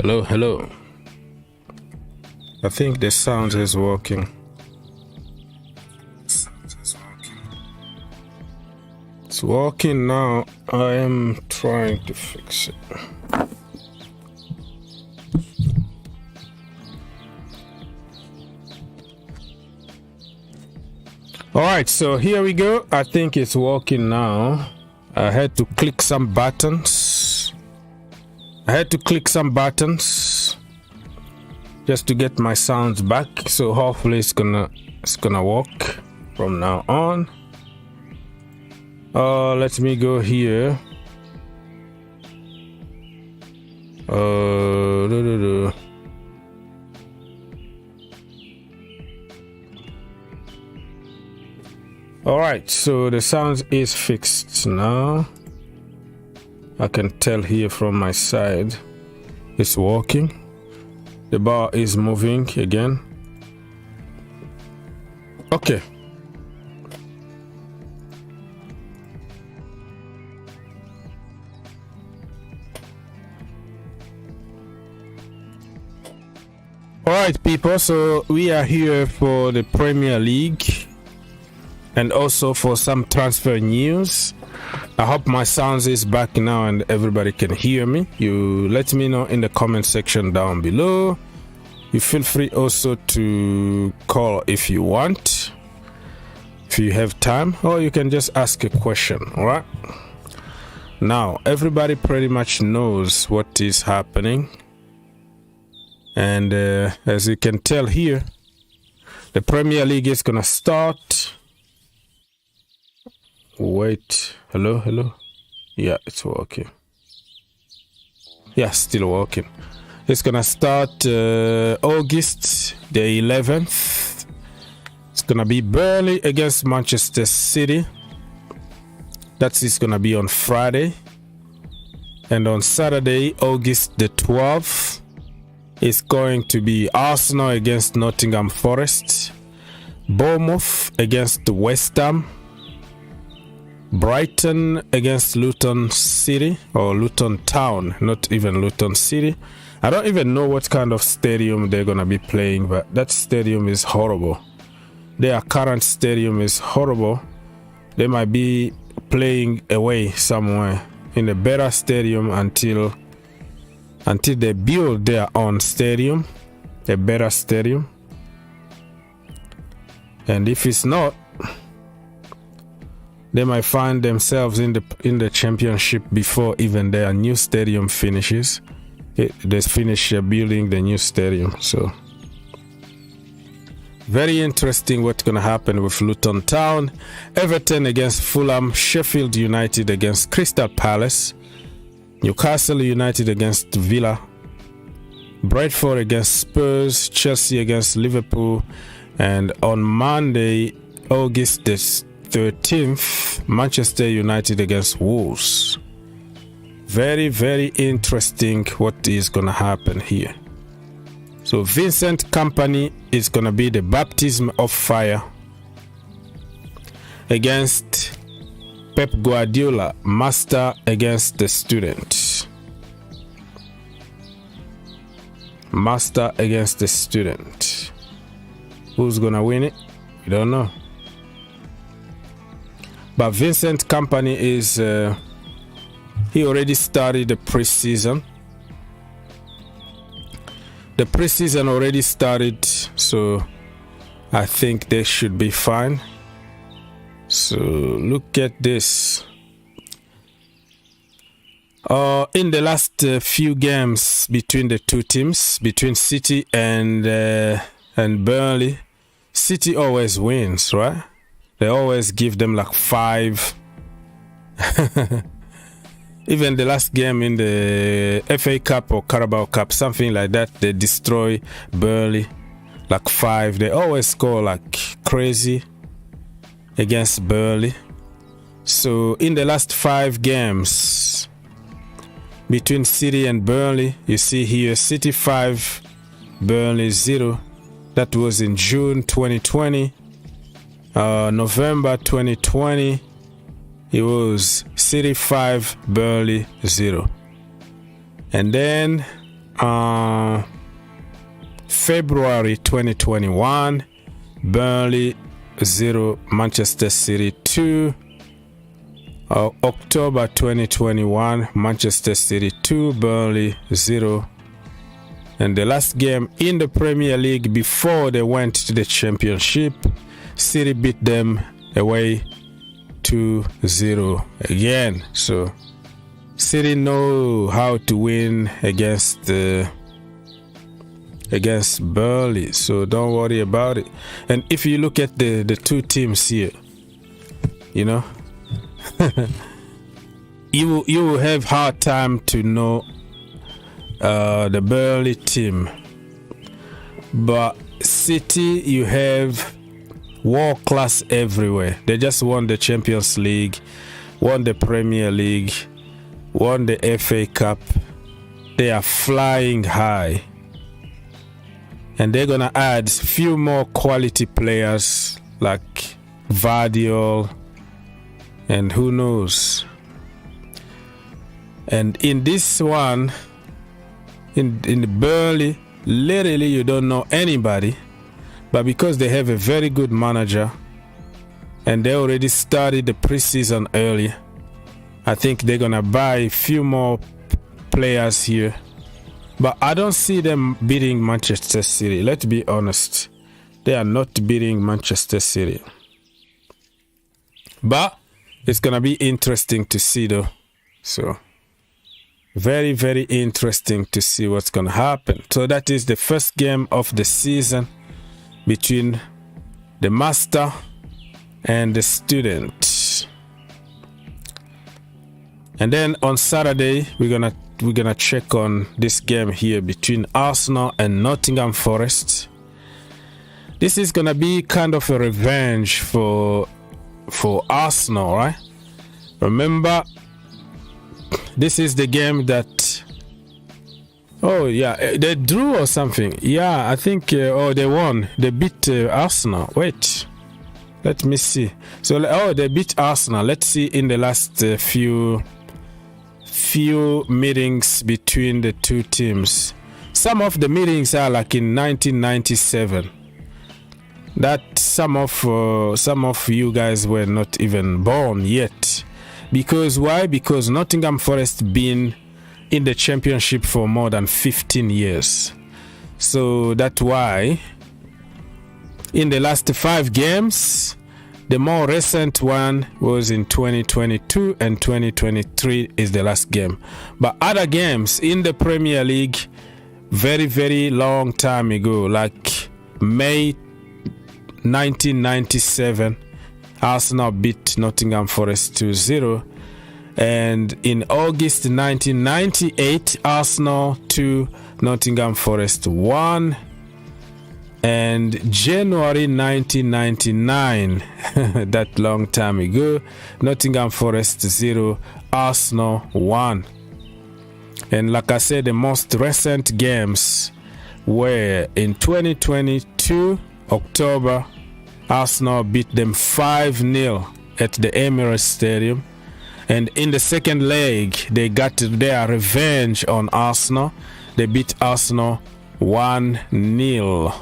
Hello, hello. I think the sound is working. It's working now. I am trying to fix it. Alright, so here we go. I think it's working now. I had to click some buttons. Just to get my sounds back. So hopefully it's gonna work from now on. Let me go here. Alright, so the sound is fixed now. I can tell here from my side it's working. The bar is moving again. Okay. Alright people, so we are here for the Premier League and also for some transfer news. I hope my sound is back now and everybody can hear me. You let me know in the comment section down below. You feel free also to call if you want, if you have time, or you can just ask a question. All right, now everybody pretty much knows what is happening, and as you can tell here, the Premier League is gonna start. Wait, hello. Yeah, it's working. Yeah, still working. It's gonna start August the 11th. It's gonna be Burnley against Manchester City. That's gonna be on Friday. And on Saturday, August the 12th, it's going to be Arsenal against Nottingham Forest, Bournemouth against West Ham, Brighton against Luton City, or Luton Town, not even Luton City. I don't even know what kind of stadium they're gonna be playing, but that stadium is horrible. Their current stadium is horrible. They might be playing away somewhere in a better stadium until they build their own stadium, a better stadium. And if it's not, they might find themselves in the championship before even their new stadium finishes. They finish building the new stadium. So very interesting what's gonna happen with Luton Town. Everton against Fulham, Sheffield United against Crystal Palace, Newcastle United against Villa, Brentford against Spurs, Chelsea against Liverpool, and on Monday, August the 13th, Manchester United against Wolves. Very, very interesting what is gonna happen here. So Vincent Kompany is gonna be the baptism of fire against Pep Guardiola, master against the student. Master against the student. Who's gonna win it? We don't know. But Vincent Kompany is he already started the preseason. The preseason already started, so I think they should be fine. So look at this. In the last few games between the two teams, between City and Burnley, City always wins, right? They always give them like 5. Even the last game in the FA Cup or Carabao Cup, something like that, they destroy Burnley like 5. They always score like crazy against Burnley. So in the last 5 games between City and Burnley, you see here City 5, Burnley 0. That was in June 2020. November 2020, it was City 5, Burnley 0. And then February 2021, Burnley 0, Manchester City 2. October 2021, Manchester City 2, Burnley 0. And the last game in the Premier League before they went to the Championship, City beat them away 2-0 again. So City know how to win against Burnley, so don't worry about it. And if you look at the two teams here, you know, you will have hard time to know the Burnley team, but City, you have world class everywhere. They just won the Champions League, won the Premier League, won the FA Cup. They are flying high, and they're gonna add few more quality players like Vardiol, and who knows. And in this one, in the Burnley, literally you don't know anybody, but because they have a very good manager and they already started the preseason early, I think they're gonna buy a few more players here. But I don't see them beating Manchester City. Let's be honest, they are not beating Manchester City. But it's gonna be interesting to see though. So very, very interesting to see what's gonna happen. So that is the first game of the season between the master and the student. And then on Saturday we're gonna check on this game here between Arsenal and Nottingham Forest. This is gonna be kind of a revenge for Arsenal, right? Remember, this is the game that, oh yeah, they drew or something. Yeah, I think, they won. They beat Arsenal. Wait, let me see. So, they beat Arsenal. Let's see in the last few meetings between the two teams. Some of the meetings are like in 1997. That some of you guys were not even born yet. Because why? Because Nottingham Forest been in the championship for more than 15 years. So that's why in the last 5 games, the more recent one was in 2022 and 2023 is the last game. But other games in the Premier League, very, very long time ago, like May 1997, Arsenal beat Nottingham Forest 2-0. And in August 1998, Arsenal 2, Nottingham Forest 1. And January 1999, that long time ago, Nottingham Forest 0, Arsenal 1. And like I said, the most recent games were in 2022, October, Arsenal beat them 5-0 at the Emirates Stadium. And in the second leg, they got their revenge on Arsenal. They beat Arsenal 1-0.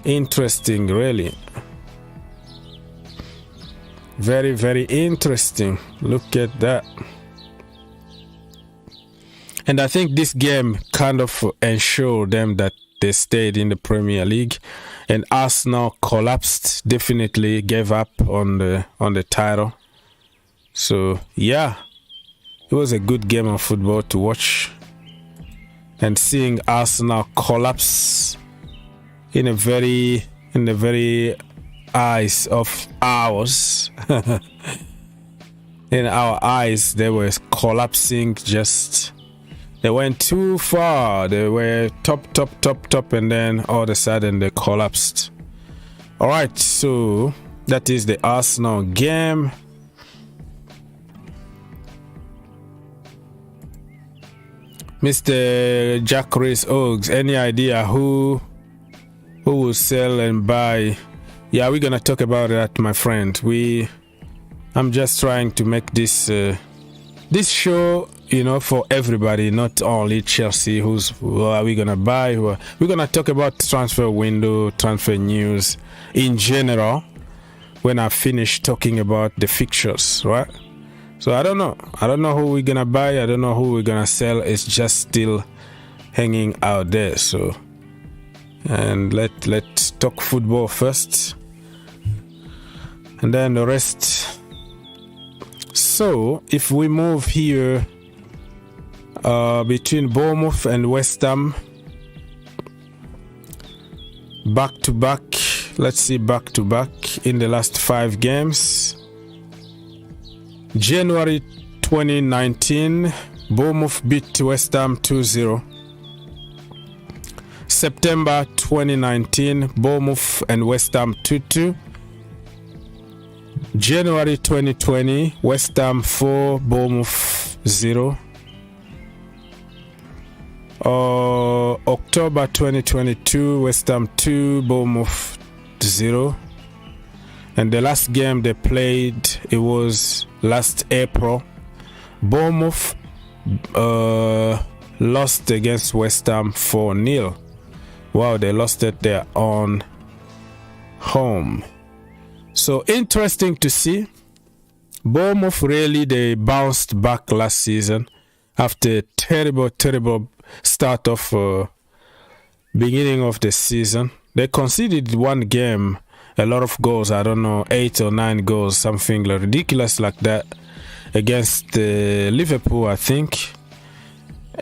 Interesting, really. Very, very interesting. Look at that. And I think this game kind of ensured them that they stayed in the Premier League, and Arsenal collapsed, definitely gave up on the title. So yeah, it was a good game of football to watch, and seeing Arsenal collapse in the very eyes of ours. In our eyes, they were collapsing. Just they went too far. They were top, and then all of a sudden they collapsed. All right, so that is the Arsenal game. Mr. Jack Reese Oaks, any idea who will sell and buy? Yeah, we're gonna talk about that, my friend. I'm just trying to make this this show for everybody, not only Chelsea. Who are we gonna buy? We're gonna talk about transfer window, transfer news in general when I finish talking about the fixtures, right? So I don't know who we're gonna buy. I don't know who we're gonna sell. It's just still hanging out there. So, and let's talk football first, and then the rest. So if we move here between Bournemouth and West Ham, back to back. Let's see, back to back in the last 5 games. January 2019, Bournemouth beat West Ham 2-0. September 2019, Bournemouth and West Ham 2-2. January 2020, West Ham 4, Bournemouth 0. October 2022, West Ham 2, Bournemouth 0. And the last game they played, it was last April. Bournemouth lost against West Ham 4-0. Wow, they lost at their own home. So interesting to see. Bournemouth really, they bounced back last season after a terrible start of beginning of the season. They conceded one game, a lot of goals. I don't know, 8 or 9 goals, something ridiculous like that, against Liverpool, I think.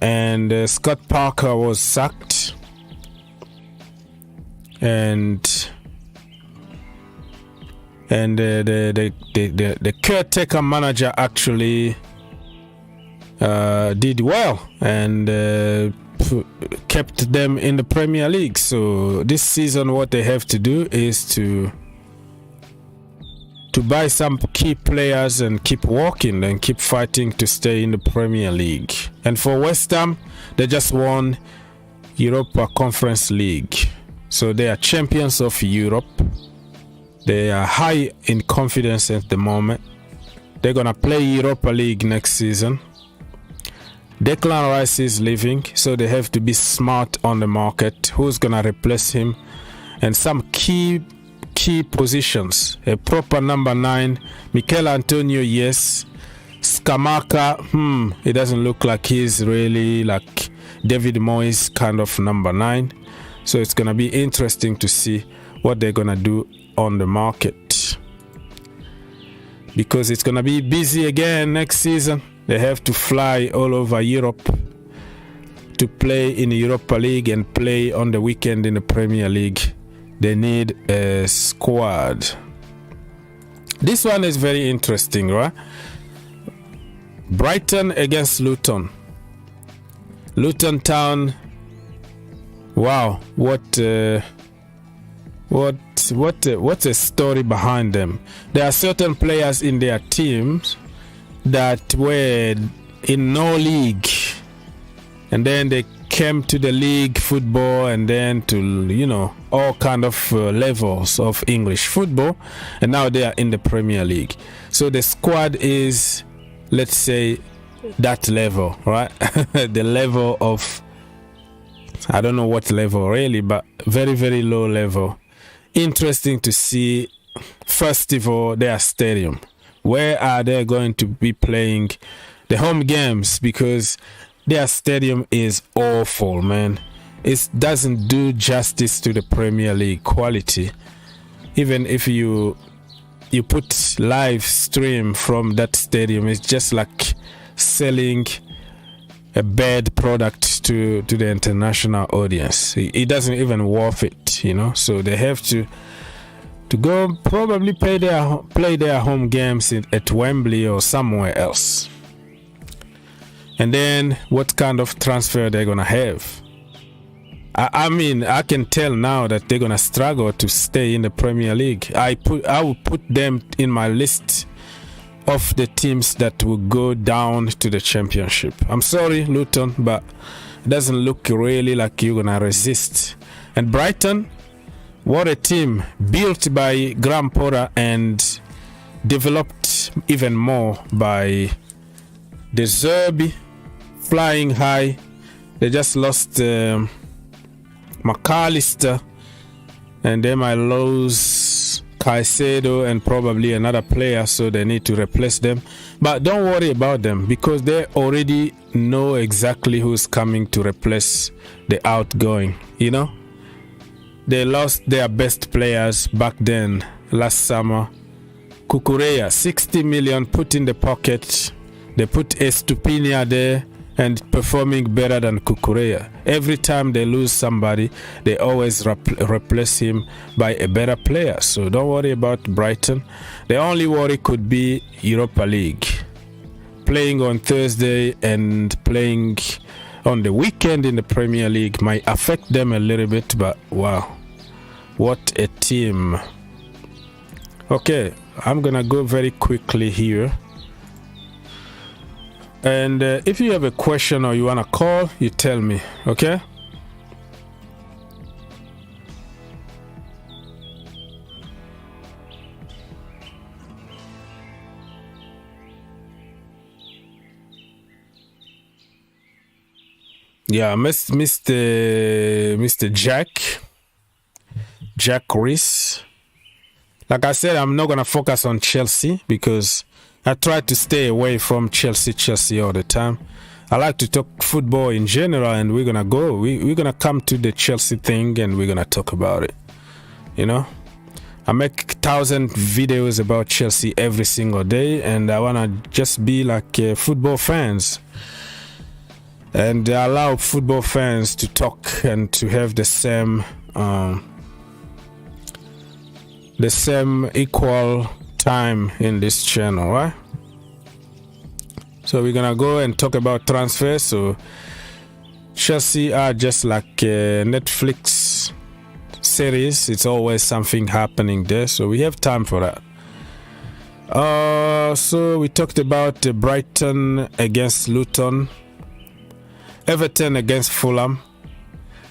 And Scott Parker was sacked, and the caretaker manager actually did well and kept them in the Premier League. So this season what they have to do is to buy some key players and keep working and keep fighting to stay in the Premier League. And for West Ham, they just won Europa Conference League, so they are champions of Europe. They are high in confidence at the moment. They're gonna play Europa League next season. Declan Rice is leaving, so they have to be smart on the market. Who's gonna replace him? And some key positions. A proper number 9, Mikel Antonio, yes. Scamacca, it doesn't look like he's really like David Moyes kind of number 9. So it's gonna be interesting to see what they're gonna do on the market, because it's gonna be busy again next season. They have to fly all over Europe to play in the Europa League and play on the weekend in the Premier League. They need a squad. This one is very interesting, right? Brighton against Luton. Luton Town. Wow, what's a story behind them. There are certain players in their teams that were in no league, and then they came to the league football, and then to all kind of levels of English football, and now they are in the Premier League. So the squad is, let's say, that level, right? The level of, I don't know what level really, but very, very low level. Interesting to see, first of all, their stadium. Where are they going to be playing the home games? Because their stadium is awful, man. It doesn't do justice to the Premier League quality. Even if you put live stream from that stadium, it's just like selling a bad product to the international audience. It doesn't even worth it, So they have to go probably play their home games at Wembley or somewhere else. And then what kind of transfer they're gonna have? I mean, I can tell now that they're gonna struggle to stay in the Premier League. I will put them in my list of the teams that will go down to the Championship. I'm sorry, Luton, but it doesn't look really like you're gonna resist. And Brighton, what a team, built by Graham Potter and developed even more by De Zerbi flying high. They just lost McAllister, and they might lose Caicedo and probably another player, so they need to replace them. But don't worry about them because they already know exactly who's coming to replace the outgoing. You know, they lost their best players back then last summer. Cucurella, 60 million put in the pocket. They put Estupiñán there and performing better than Cucurella. Every time they lose somebody, they always replace him by a better player. So don't worry about Brighton. The only worry could be Europa League. Playing on Thursday and playing on the weekend in the Premier League might affect them a little bit, but wow, what a team. Okay, I'm gonna go very quickly here. And if you have a question or you want to call, you tell me, okay? Yeah, Mr. Jack Reese. Like I said, I'm not going to focus on Chelsea because I try to stay away from Chelsea all the time. I like to talk football in general, and we're gonna go. We're gonna come to the Chelsea thing, and we're gonna talk about it. You know, I make 1,000 videos about Chelsea every single day, and I wanna just be like football fans, and allow football fans to talk and to have the same equal time in this channel, right? So we're gonna go and talk about transfers. So Chelsea are just like a Netflix series. It's always something happening there, so we have time for that. So we talked about Brighton against Luton, Everton against Fulham.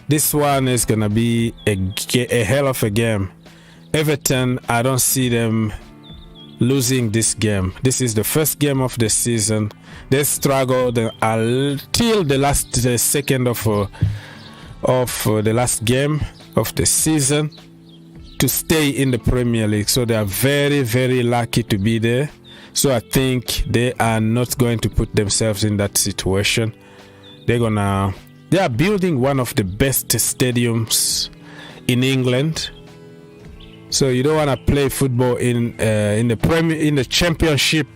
This one is gonna be a hell of a game. Everton, I don't see them losing this game. This is the first game of the season. They struggled until the last second of the last game of the season to stay in the Premier League. So they are very, very lucky to be there. So I think they are not going to put themselves in that situation. They are building one of the best stadiums in England. So you don't want to play football in the Championship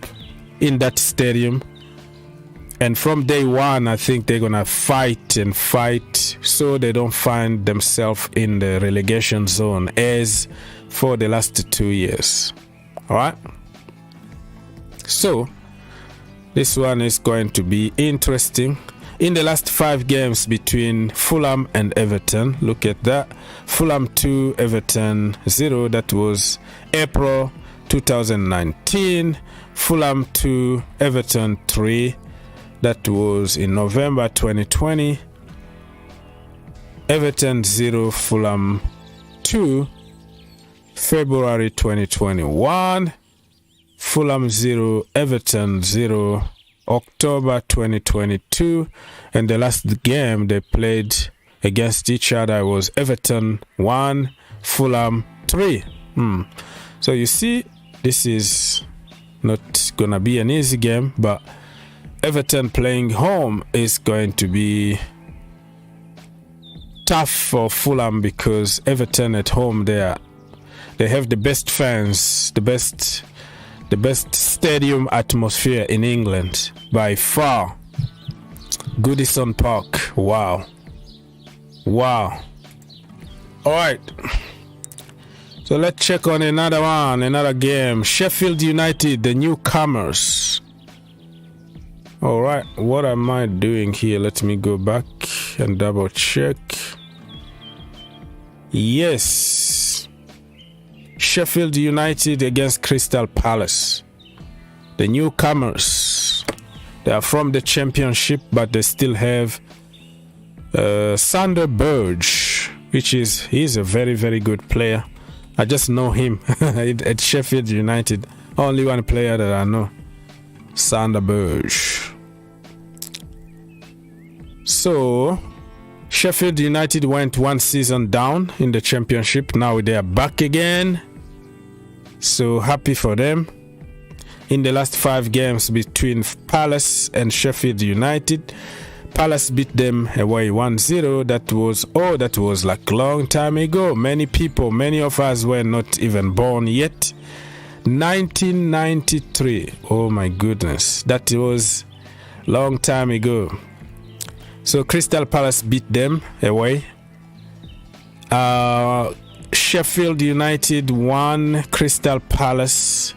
in that stadium. And from day one, I think they're gonna fight so they don't find themselves in the relegation zone as for the last 2 years. All right. So this one is going to be interesting. In the last 5 games between Fulham and Everton, look at that. Fulham 2, Everton 0. That was April 2019. Fulham 2, Everton 3. That was in November 2020. Everton 0, Fulham 2. February 2021. Fulham 0, Everton 0. October 2022, and the last game they played against each other was Everton 1, Fulham 3. So you see, this is not gonna be an easy game, but Everton playing home is going to be tough for Fulham because Everton at home they have the best fans, the best stadium atmosphere in England by far. Goodison Park. Wow. All right. So let's check on another game. Sheffield United, the newcomers. All right. What am I doing here? Let me go back and double check. Yes. Sheffield United against Crystal Palace. The newcomers. They are from the Championship, but they still have Sander Berge, he's a very, very good player. I just know him at Sheffield United. Only one player that I know. Sander Berge. So Sheffield United went one season down in the championship. Now they are back again. So happy for them. In the last 5 games between Palace and Sheffield United, Palace beat them away 1-0. That was like a long time ago. Many of us were not even born yet. 1993. Oh my goodness. That was long time ago. So Crystal Palace beat them away. Sheffield United won Crystal Palace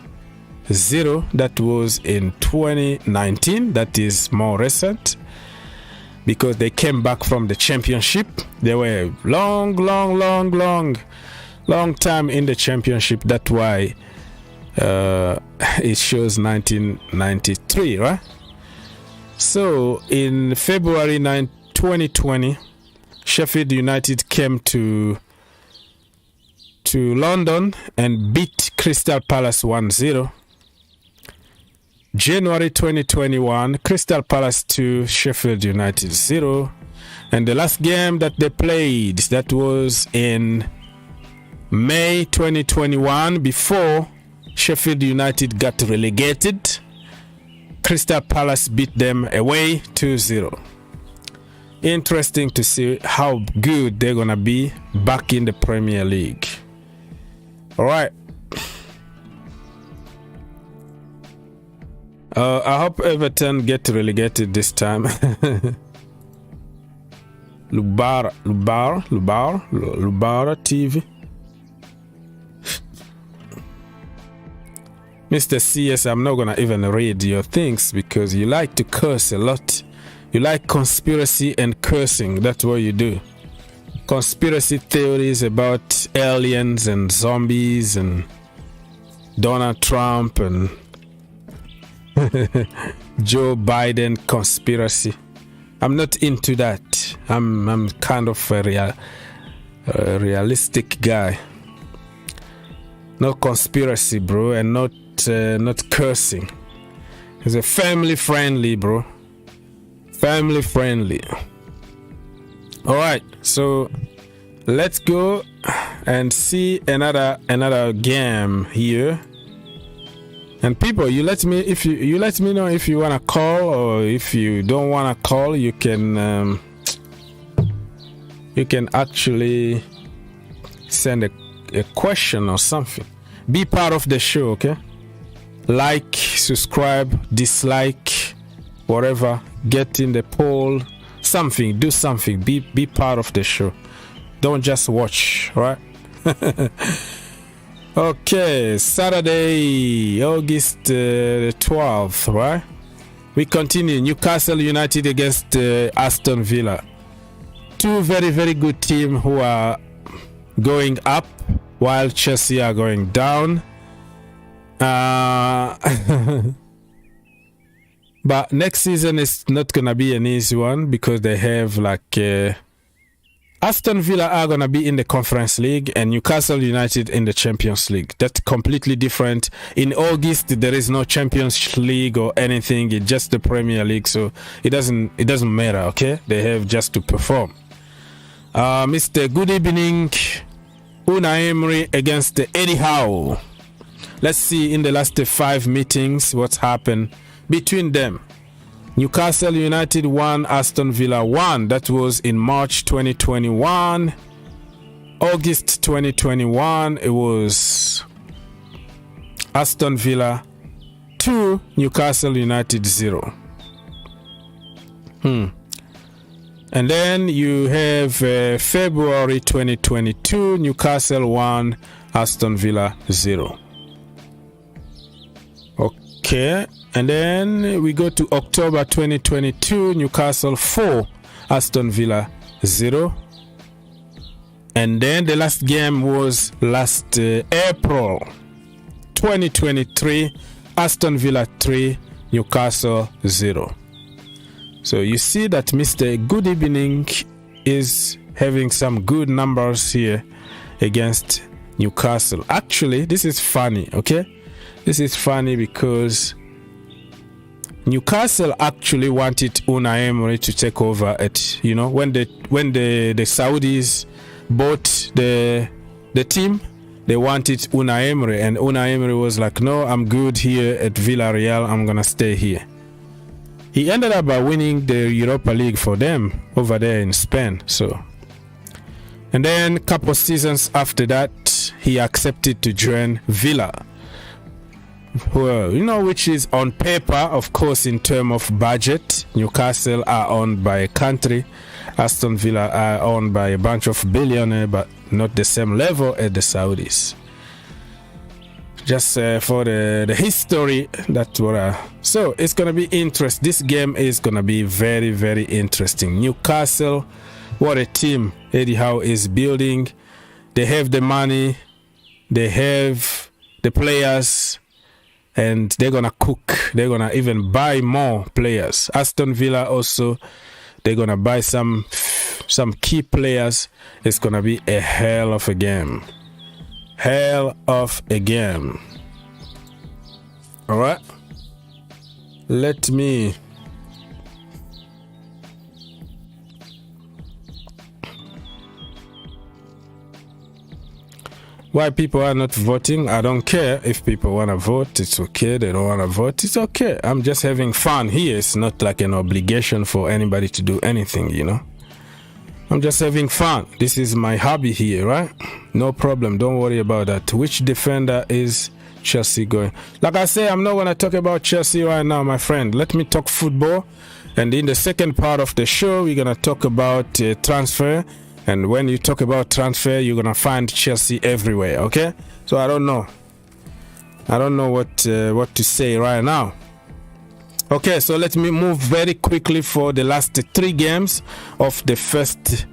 0. That was in 2019. That is more recent because they came back from the championship. They were long time in the championship. That's why it shows 1993, right? So in February 9, 2020, Sheffield United came to London and beat Crystal Palace 1-0. January 2021, Crystal Palace 2, Sheffield United 0. And the last game that they played, that was in May 2021, before Sheffield United got relegated. Crystal Palace beat them away 2-0. Interesting to see how good they're gonna be back in the Premier League. All right. I hope Everton get relegated this time. Lubara TV. Mr. CS, I'm not gonna even read your things because you like to curse a lot. You like conspiracy and cursing. That's what you do. Conspiracy theories about aliens and zombies and Donald Trump and Joe Biden conspiracy. I'm not into that. I'm kind of a realistic guy. No conspiracy, bro, and not cursing. It's a family friendly, bro. Family friendly. All right, so let's go and see another game here. And people, you let me know if you wanna call, or if you don't wanna call, you can actually send a question or something. Be part of the show, okay? Like, subscribe, dislike, whatever. Get in the poll, something. Do something. Be part of the show. Don't just watch, right? Okay, Saturday, August 12th, right? We continue. Newcastle United against Aston Villa. Two very, very good teams who are going up while Chelsea are going down. But next season is not going to be an easy one because they have like... Aston Villa are going to be in the Conference League and Newcastle United in the Champions League. That's completely different. In August, there is no Champions League or anything. It's just the Premier League, so it doesn't matter, okay? They have just to perform. Mr. Good evening. Unai Emery against Eddie Howe. Let's see in the last 5 meetings what's happened between them. Newcastle United 1, Aston Villa 1. That was in March 2021. August 2021, it was Aston Villa 2, Newcastle United 0. And then you have February 2022, Newcastle 1, Aston Villa 0. Okay. And then we go to October 2022, Newcastle 4, Aston Villa 0. And then the last game was last April 2023, Aston Villa 3, Newcastle 0. So you see that Mr. Good Evening is having some good numbers here against Newcastle. Actually, this is funny, okay? This is funny because Newcastle actually wanted Unai Emery to take over at, you know, when the Saudis bought the team, they wanted Unai Emery, and Unai Emery was like, no, I'm good here at Villarreal, I'm gonna stay here. He ended up by winning the Europa League for them over there in Spain. So, and then a couple of seasons after that, he accepted to join Villa. Well, you know, which is on paper, of course, in terms of budget, Newcastle are owned by a country, Aston Villa are owned by a bunch of billionaires, but not the same level as the Saudis. Just for the history, that's what so it's gonna be interesting. This game is gonna be very, very interesting. Newcastle, what a team Eddie Howe is building. They have the money, they have the players, and they're gonna cook. They're gonna even buy more players. Aston Villa also, they're gonna buy some key players. It's gonna be a hell of a game. Hell of a game. All right. Let me. Why people are not voting, I don't care. If people want to vote, it's okay. They don't want to vote, it's okay. I'm just having fun here. It's not like an obligation for anybody to do anything, you know. I'm just having fun. This is my hobby here, right? No problem. Don't worry about that. Which defender is Chelsea going? Like I say, I'm not going to talk about Chelsea right now, my friend. Let me talk football. And in the second part of the show, we're going to talk about transfer. And when you talk about transfer, you're going to find Chelsea everywhere, okay? So I don't know. I don't know what to say right now. Okay, so let me move very quickly for the last 3 games of the first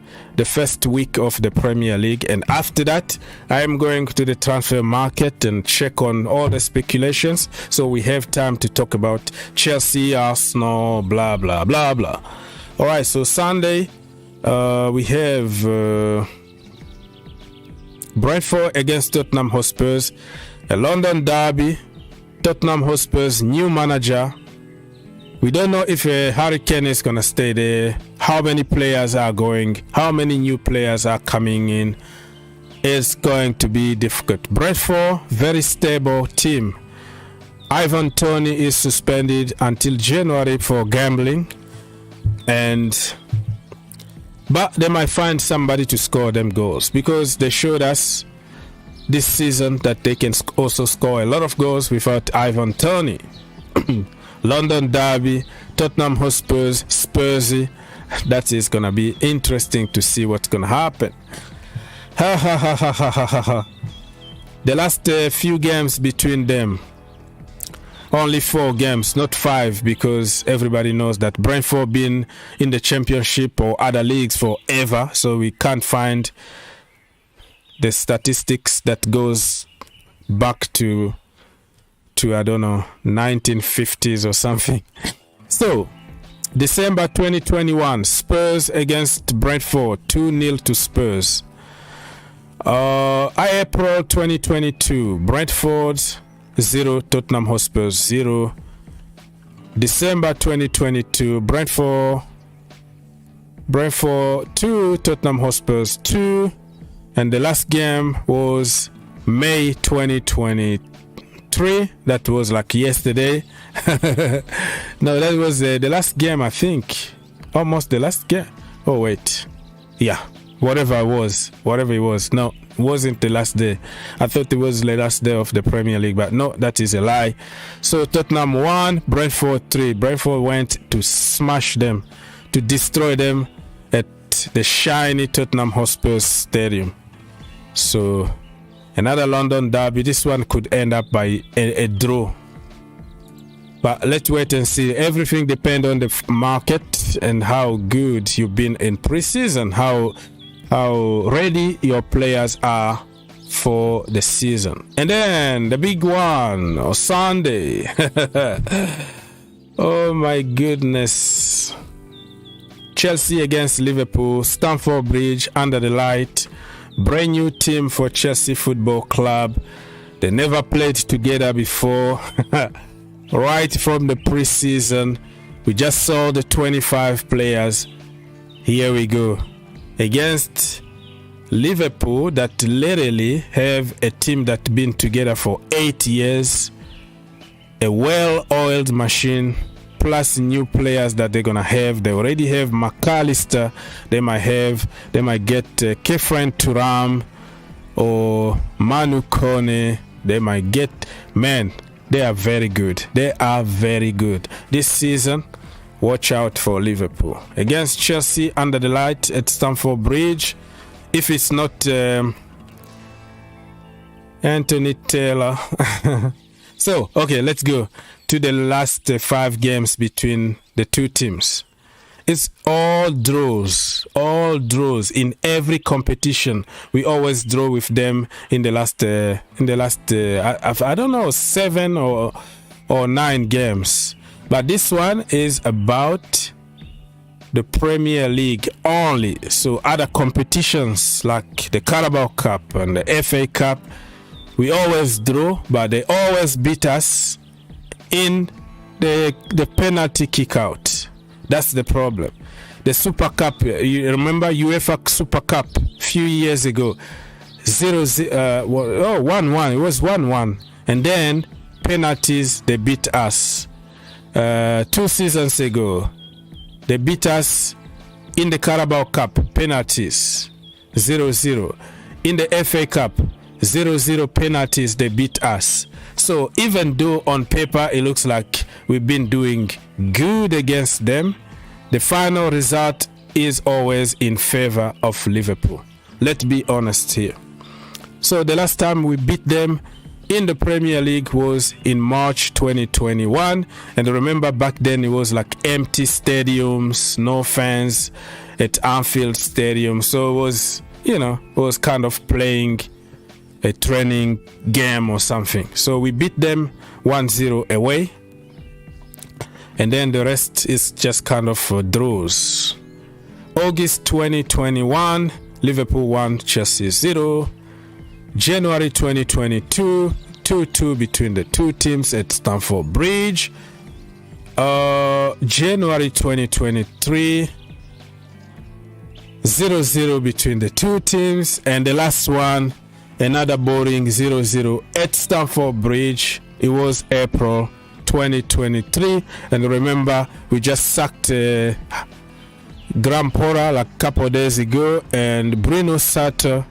week of the Premier League, and after that I am going to the transfer market and check on all the speculations, so we have time to talk about Chelsea, Arsenal, blah blah blah blah. All right, so Sunday we have Brentford against Tottenham Hotspurs, a London derby. Tottenham Hotspurs new manager. We don't know if Harry Kane is going to stay there, how many players are going, how many new players are coming in. It's going to be difficult. Brentford, very stable team. Ivan Toney is suspended until January for gambling. But they might find somebody to score them goals, because they showed us this season that they can also score a lot of goals without Ivan Toney. London derby, Tottenham Hotspurs, Spursy. That is gonna be interesting to see what's gonna happen. The last few games between them, only 4 games, not 5, because everybody knows that Brentford been in the Championship or other leagues forever, so we can't find the statistics that goes back to I don't know, 1950s or something. So December 2021, Spurs against Brentford, 2-0 to Spurs. April 2022, Brentford 0, Tottenham Hotspurs 0. December 2022, Brentford 2, Tottenham Hotspurs 2. And the last game was May 2023. That was like yesterday. No, that was the last game, I think. Almost the last game. Oh wait, yeah, whatever it was. No, it wasn't the last day. I thought it was the last day of the Premier League, but no, that is a lie. So Tottenham 1, Brentford 3. Brentford went to smash them, to destroy them at the shiny Tottenham Hotspur Stadium. So another London derby. This one could end up by a draw. But let's wait and see. Everything depends on the market and how good you've been in preseason, how ready your players are for the season. And then the big one on Sunday. Oh my goodness. Chelsea against Liverpool, Stamford Bridge, under the light. Brand new team for Chelsea Football Club. They never played together before. right from the preseason. We just saw the 25 players. Here we go. Against Liverpool, that literally have a team that's been together for 8 years. A well-oiled machine, plus new players that they're gonna have. They already have McAllister. They might get Kefren Turam or Manu Kone. They might get, man, they are very good. They are very good. This season, watch out for Liverpool. Against Chelsea under the light at Stamford Bridge. If it's not Anthony Taylor. So, okay, let's go to the last 5 games between the two teams. It's all draws in every competition. We always draw with them in the last I don't know, 7 or 9 games. But this one is about the Premier League only. So other competitions like the Carabao Cup and the FA Cup, we always draw, but they always beat us in the penalty kick out. That's the problem. The Super Cup, you remember UEFA Super Cup a few years ago, 1-1. It was 1-1, and then penalties, they beat us. 2 seasons ago, they beat us in the Carabao Cup, penalties, 0-0. In the FA Cup, 0-0 penalties, they beat us. So even though on paper it looks like we've been doing good against them, the final result is always in favor of Liverpool. Let's be honest here. So the last time we beat them in the Premier League was in March 2021. And remember, back then it was like empty stadiums, no fans at Anfield Stadium. So it was, it was kind of playing a training game or something. So we beat them 1-0 away. And then the rest is just kind of draws. August 2021, Liverpool 1, Chelsea 0. January 2022, 2-2 between the two teams at Stamford Bridge. January 2023, 0-0 between the two teams. And the last one, another boring 0-0 at Stamford Bridge. It was April 2023. And remember, we just sacked Graham Potter like a couple of days ago, and Bruno Salter,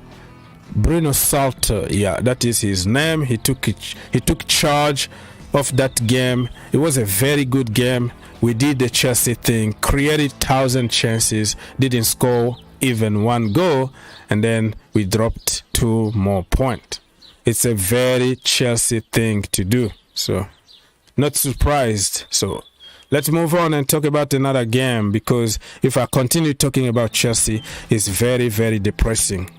yeah, that is his name. He took charge of that game. It was a very good game. We did the Chelsea thing, created 1,000 chances, didn't score even 1 goal, and then we dropped 2 more points. It's a very Chelsea thing to do. So, not surprised. So, let's move on and talk about another game, because if I continue talking about Chelsea, it's very, very depressing.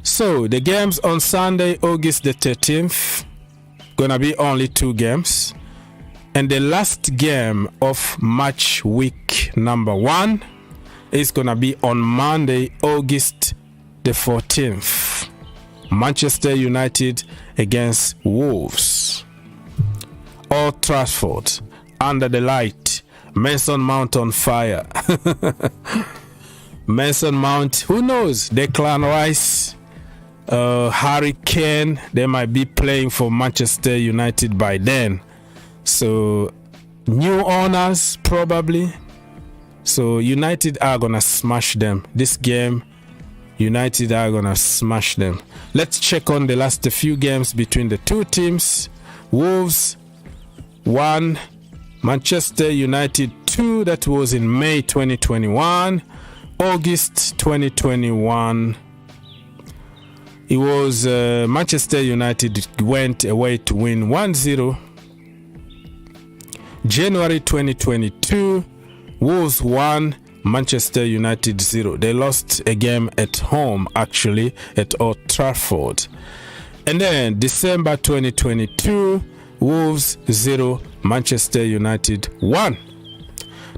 So, the games on Sunday, August the 13th, gonna be only 2 games. And the last game of match week number 1 is gonna be on Monday, August the 14th. Manchester United against Wolves. Old Trafford, under the light. Mason Mount on fire. Mason Mount, who knows? Declan Rice, Harry Kane, they might be playing for Manchester United by then. So, new owners probably. So, United are going to smash them. This game, United are going to smash them. Let's check on the last few games between the two teams. Wolves 1, Manchester United 2. That was in May 2021. August 2021. It was Manchester United went away to win 1-0. January 2022, Wolves 1, Manchester United 0. They lost a game at home, actually, at Old Trafford. And then December 2022, Wolves 0, Manchester United 1.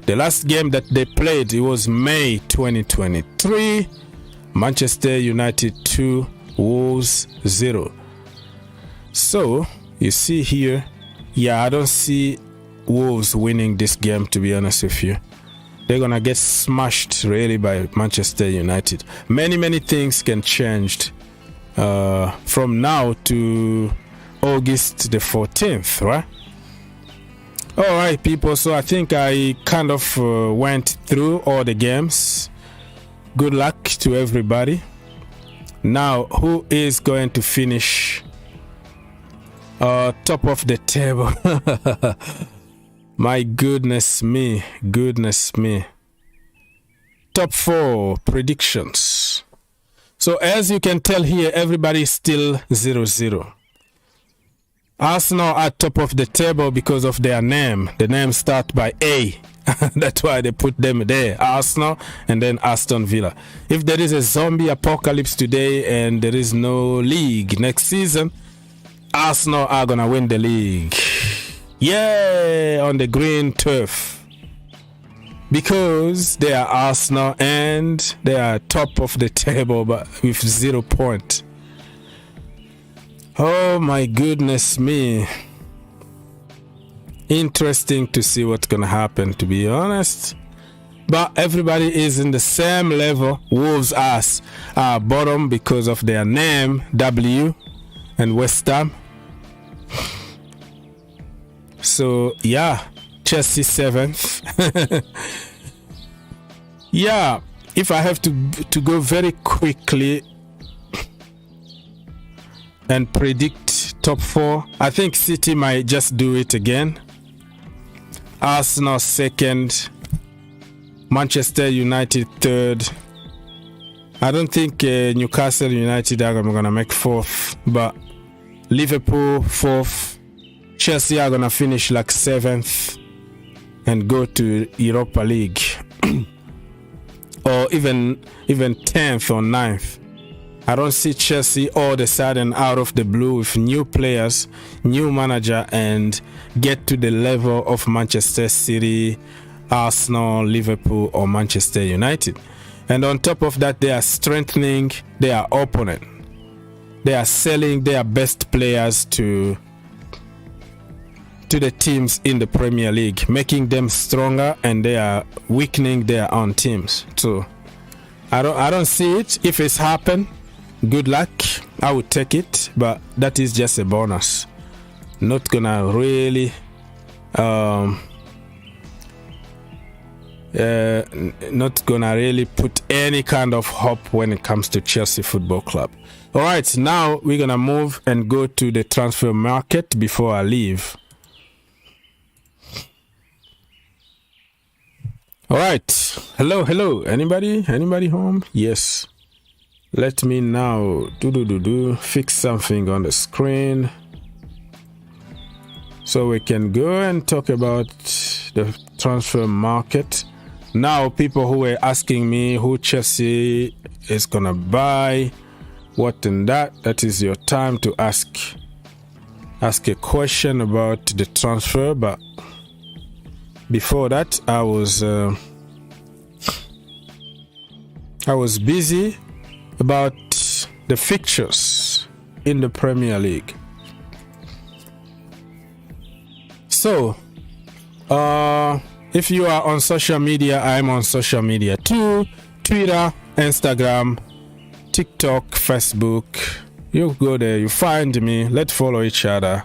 The last game that they played, it was May 2023, Manchester United 2, Wolves 0. So, you see here, Yeah, I don't see Wolves winning this game, to be honest with you. They're gonna get smashed really by Manchester United. Many things can change from now to August the 14th, right? All right, people. So I think I kind of went through all the games. Good luck to everybody. Now, who is going to finish top of the table? My goodness me. Top 4 predictions. So as you can tell here, everybody is still 0-0. Arsenal are top of the table because of their name. The name starts by A. That's why they put them there. Arsenal and then Aston Villa. If there is a zombie apocalypse today and there is no league next season, Arsenal are gonna win the league. Yeah, on the green turf. Because they are Arsenal and they are top of the table but with 0 points. Oh my goodness me. Interesting to see what's gonna happen, to be honest. But everybody is in the same level. Wolves are bottom because of their name, W, and West Ham. So yeah, Chelsea 7th. Yeah, if I have to go very quickly and predict top 4, I think City might just do it again. Arsenal 2nd, Manchester United 3rd. I don't think Newcastle United are gonna make 4th, but Liverpool 4th. Chelsea are gonna finish like 7th and go to Europa League. Or even 10th or 9th. I don't see Chelsea all of a sudden out of the blue with new players, new manager, and get to the level of Manchester City, Arsenal, Liverpool, or Manchester United. And on top of that, they are strengthening their opponent. They are selling their best players to the teams in the Premier League, making them stronger, and they are weakening their own teams. So I don't see it. If it's happened, good luck. I would take it, but that is just a bonus. Not gonna really not gonna really put any kind of hope when it comes to Chelsea Football Club. All right, now we're gonna move and go to the transfer market before I leave. All right, hello, anybody home? Yes. Let me now fix something on the screen so we can go and talk about the transfer market. Now, people who were asking me who Chelsea is gonna buy, what and that is your time to ask a question about the transfer. But before that, I was busy about the fixtures in the Premier League. So, if you are on social media, I'm on social media too. Twitter, Instagram, TikTok, Facebook. You go there, you find me. Let's follow each other.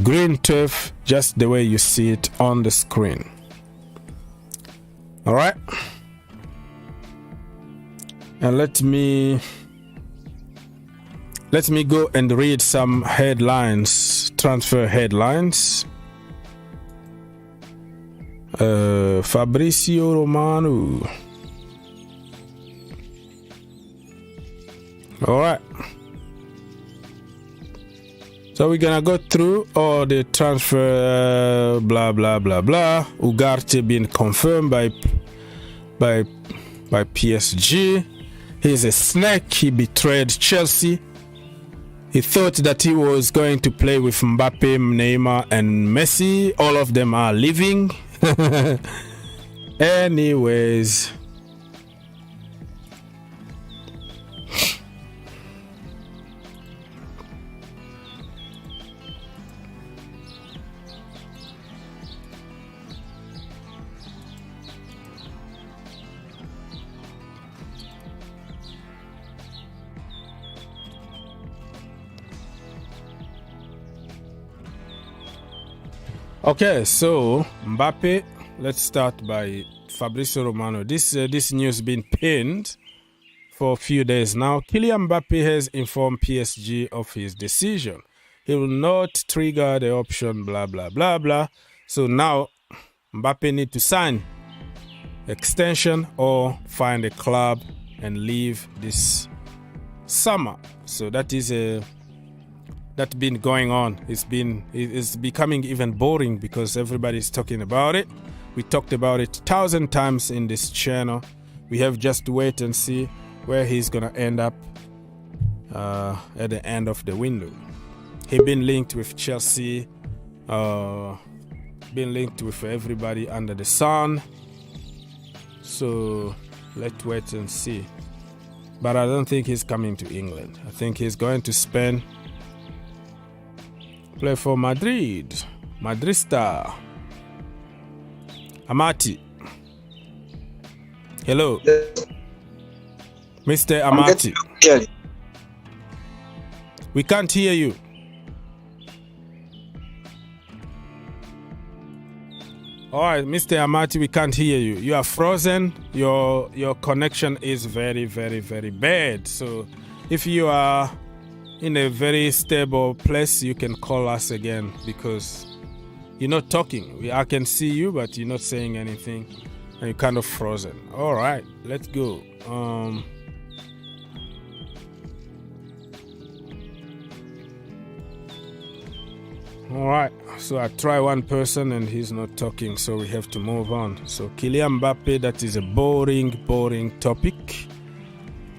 Green turf, just the way you see it on the screen. All right. And let me go and read some headlines, transfer headlines. Fabrizio Romano. All right. So we're gonna go through all the transfer, blah blah blah blah. Ugarte being confirmed by PSG. He's a snake. He betrayed Chelsea. He thought that he was going to play with Mbappe, Neymar, and Messi. All of them are leaving. Anyways. Okay, so Mbappe, let's start by Fabrizio Romano. This news been pinned for a few days now. Kylian Mbappe has informed PSG of his decision. He will not trigger the option, blah, blah, blah, blah. So now Mbappe need to sign extension or find a club and leave this summer. So that is that's been going on. It's becoming even boring because everybody's talking about it. We talked about it 1,000 times in this channel. We have just to wait and see where he's gonna end up at the end of the window. He's been linked with Chelsea, been linked with everybody under the sun. So let's wait and see. But I don't think he's coming to England. I think he's going to Spain, play for Madrid. Madrista. Amati. Hello. Yes. Mr. Amati. We can't hear you. All right, Mr. Amati, we can't hear you. You are frozen. Your connection is very, very, very bad. So if you are in a very stable place, you can call us again because you're not talking. I can see you, but you're not saying anything. And you're kind of frozen. All right, let's go. All right, so I try one person and he's not talking, so we have to move on. So Kylian Mbappe, that is a boring topic.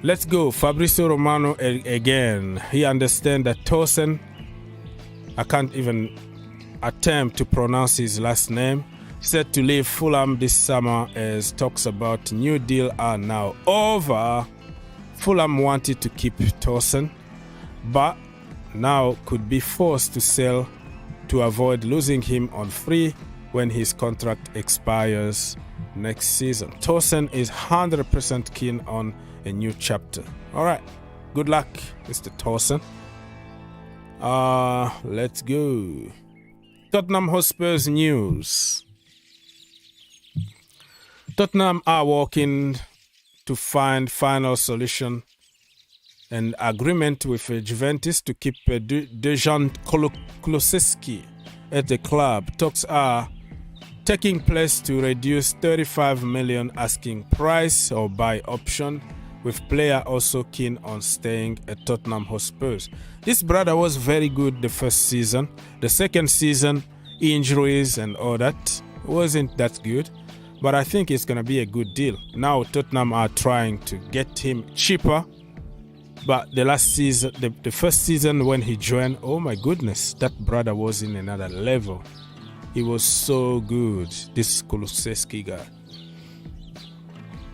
Let's go. Fabrizio Romano again. He understands that Tosin, I can't even attempt to pronounce his last name, set to leave Fulham this summer as talks about new deal are now over. Fulham wanted to keep Tosin, but now could be forced to sell to avoid losing him on free when his contract expires next season. Tosin is 100% keen on a new chapter. All right, good luck, Mr. Tosin. Let's go. Tottenham Hotspur's news. Tottenham are working to find final solution and agreement with Juventus to keep Dejan Kulusevski at the club. Talks are taking place to reduce 35 million asking price or buy option, with player also keen on staying at Tottenham Hotspurs. This brother was very good the first season. The second season, injuries and all that, wasn't that good. But I think it's going to be a good deal. Now Tottenham are trying to get him cheaper. But the last season, the first season when he joined, oh my goodness, that brother was in another level. He was so good, this Kulusevski guy.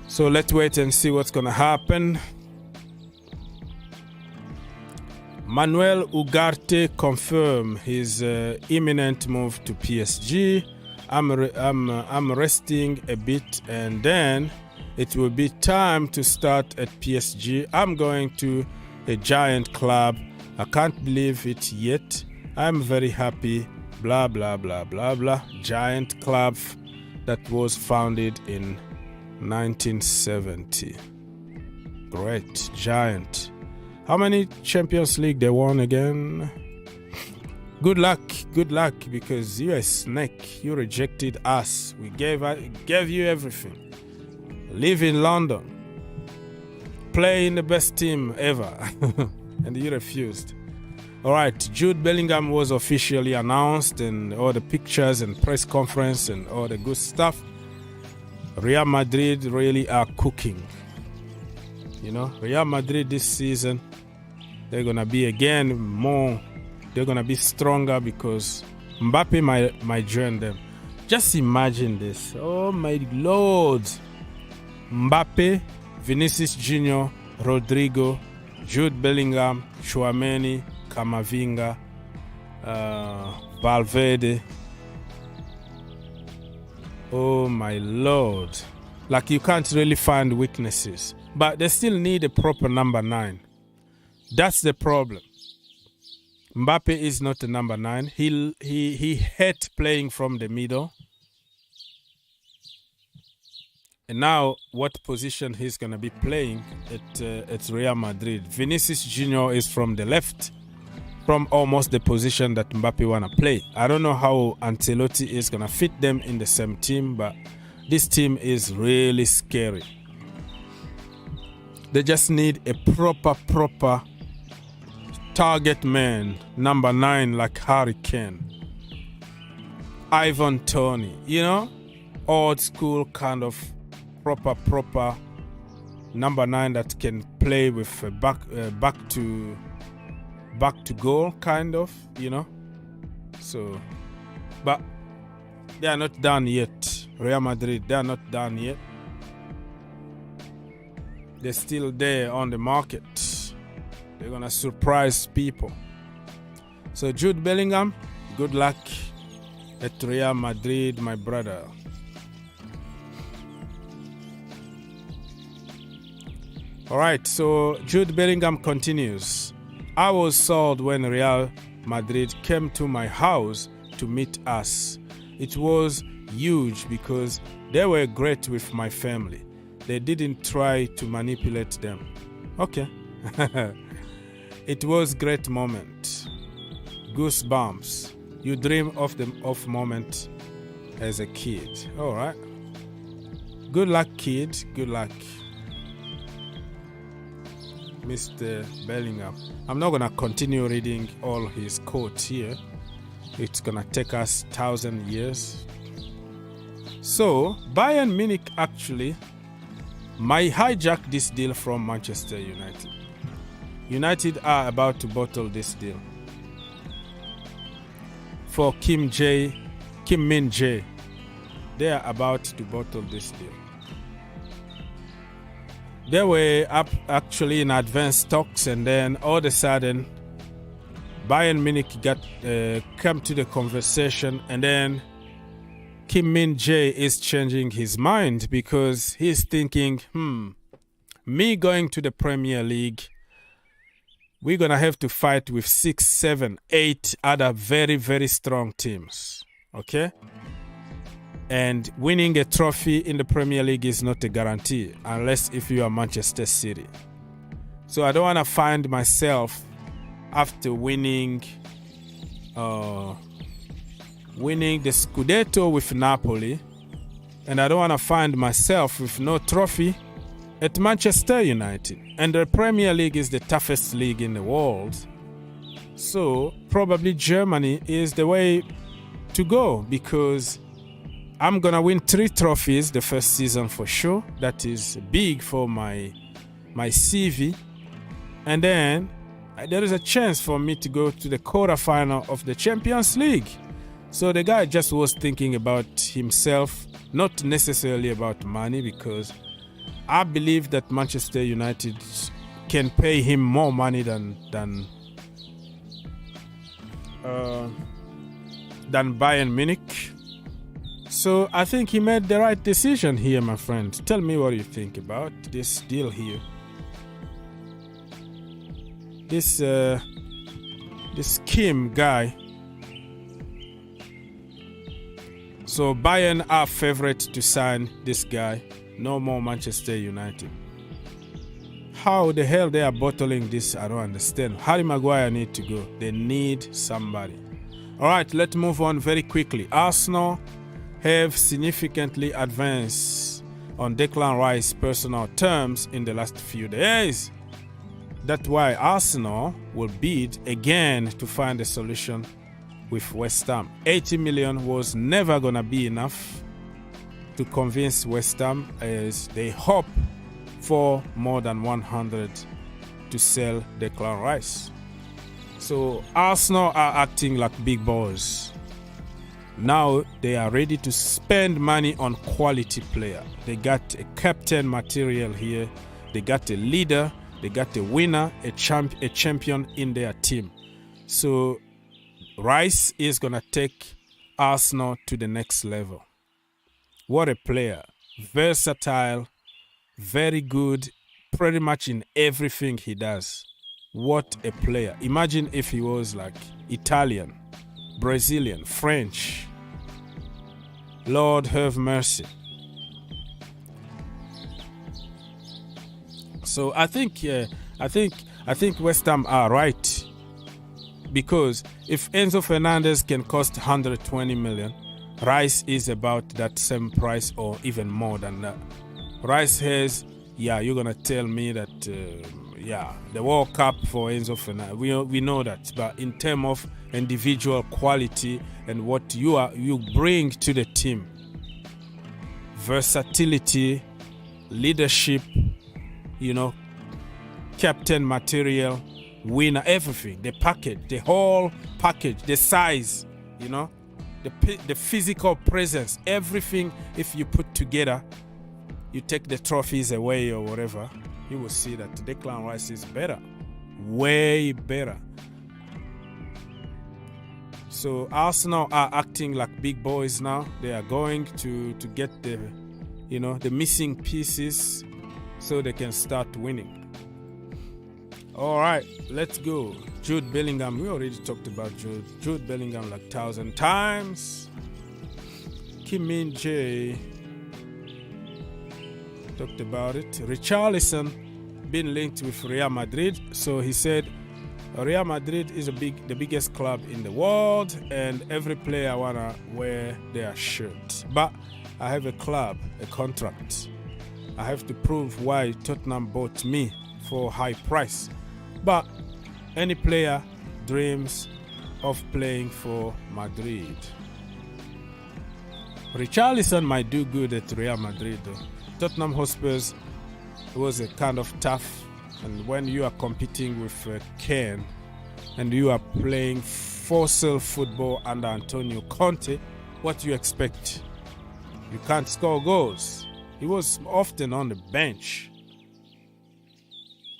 So let's wait and see what's going to happen. Manuel Ugarte confirmed his imminent move to PSG. I'm resting a bit and then it will be time to start at PSG. I'm going to a giant club. I can't believe it yet. I'm very happy. Blah, blah, blah, blah, blah. Giant club that was founded in 1970. Great. Giant. How many Champions League they won again? Good luck, because you're a snake. You rejected us. We gave you everything. Live in London, play in the best team ever, and you refused. All right, Jude Bellingham was officially announced, and all the pictures and press conference and all the good stuff. Real Madrid really are cooking. You know, Real Madrid this season, they're gonna be again more. They're gonna be stronger because Mbappe might join them. Just imagine this. Oh my Lord. Mbappe, Vinicius Jr., Rodrigo, Jude Bellingham, Chouameni, Camavinga, Valverde. Oh my Lord. Like, you can't really find weaknesses. But they still need a proper number 9. That's the problem. Mbappe is not a number 9. He hates playing from the middle. And now, what position he's going to be playing at Real Madrid? Vinicius Jr. is from the left, from almost the position that Mbappe want to play. I don't know how Ancelotti is going to fit them in the same team, but this team is really scary. They just need a proper target man, number 9, like Harry Kane, Ivan Toney, you know, old school kind of proper number 9 that can play with back to goal, kind of, you know. So, but they are not done yet. Real Madrid, they are not done yet. They're still there on the market. They're gonna surprise people. So Jude Bellingham, good luck at Real Madrid, my brother. All right, so Jude Bellingham continues. I was sold when Real Madrid came to my house to meet us. It was huge because they were great with my family. They didn't try to manipulate them. Okay. It was a great moment. Goosebumps. You dream of the moment as a kid. All right. Good luck, kid. Good luck, Mr. Bellingham. I'm not going to continue reading all his quotes here. It's going to take us 1,000 years. So, Bayern Munich actually might hijack this deal from Manchester United. United are about to bottle this deal for Kim Min Jae. They are about to bottle this deal. They were up actually in advanced talks, and then all of a sudden, Bayern Munich come to the conversation, and then Kim Min Jae is changing his mind because he's thinking, me going to the Premier League, we're going to have to fight with 6, 7, 8 other very, very strong teams. Okay? And winning a trophy in the Premier League is not a guarantee unless if you are Manchester City. So I don't want to find myself after winning the Scudetto with Napoli, and I don't want to find myself with no trophy at Manchester United. And the Premier League is the toughest league in the world. So probably Germany is the way to go, because I'm going to win 3 trophies the first season for sure. That is big for my CV. And then there is a chance for me to go to the quarterfinal of the Champions League. So the guy just was thinking about himself, not necessarily about money, because I believe that Manchester United can pay him more money than Bayern Munich. So I think he made the right decision here, my friend. Tell me what you think about this deal here. This Kim guy. So Bayern are favorite to sign this guy. No more Manchester United. How the hell they are bottling this, I don't understand. Harry Maguire need to go. They need somebody. All right, let's move on very quickly. Arsenal have significantly advanced on Declan Rice's personal terms in the last few days. That's why Arsenal will bid again to find a solution with West Ham. 80 million was never going to be enough to convince West Ham, as they hope for more than 100 to sell Declan Rice. So Arsenal are acting like big boys. Now they are ready to spend money on quality player. They got a captain material here. They got a leader. They got a winner, a champion in their team. So Rice is going to take Arsenal to the next level. What a player. Versatile, very good, pretty much in everything he does. What a player. Imagine if he was like Italian, Brazilian, French. Lord have mercy. So I think West Ham are right, because if Enzo Fernandez can cost 120 million, Rice is about that same price or even more than that. Rice has, you're gonna tell me that the World Cup for Enzo Fernandez, we know that, but in terms of individual quality and what you bring to the team, versatility, leadership, captain material, winner, everything, the whole package, the size, the physical presence, everything. If you put together, you take the trophies away or whatever, you will see that Declan Rice is better, way better. So Arsenal are acting like big boys now. They are going to get the missing pieces so they can start winning. All right, let's go. Jude Bellingham. We already talked about Jude Bellingham like 1,000 times. Kim Min-jae. Talked about it. Richarlison been linked with Real Madrid. So he said Real Madrid is the biggest club in the world, and every player wanna wear their shirt. But I have a club, a contract. I have to prove why Tottenham bought me for high price. But any player dreams of playing for Madrid. Richarlison might do good at Real Madrid though. Tottenham Hotspurs was a kind of tough, and when you are competing with Kane and you are playing fossil football under Antonio Conte, what do you expect? You can't score goals. He was often on the bench.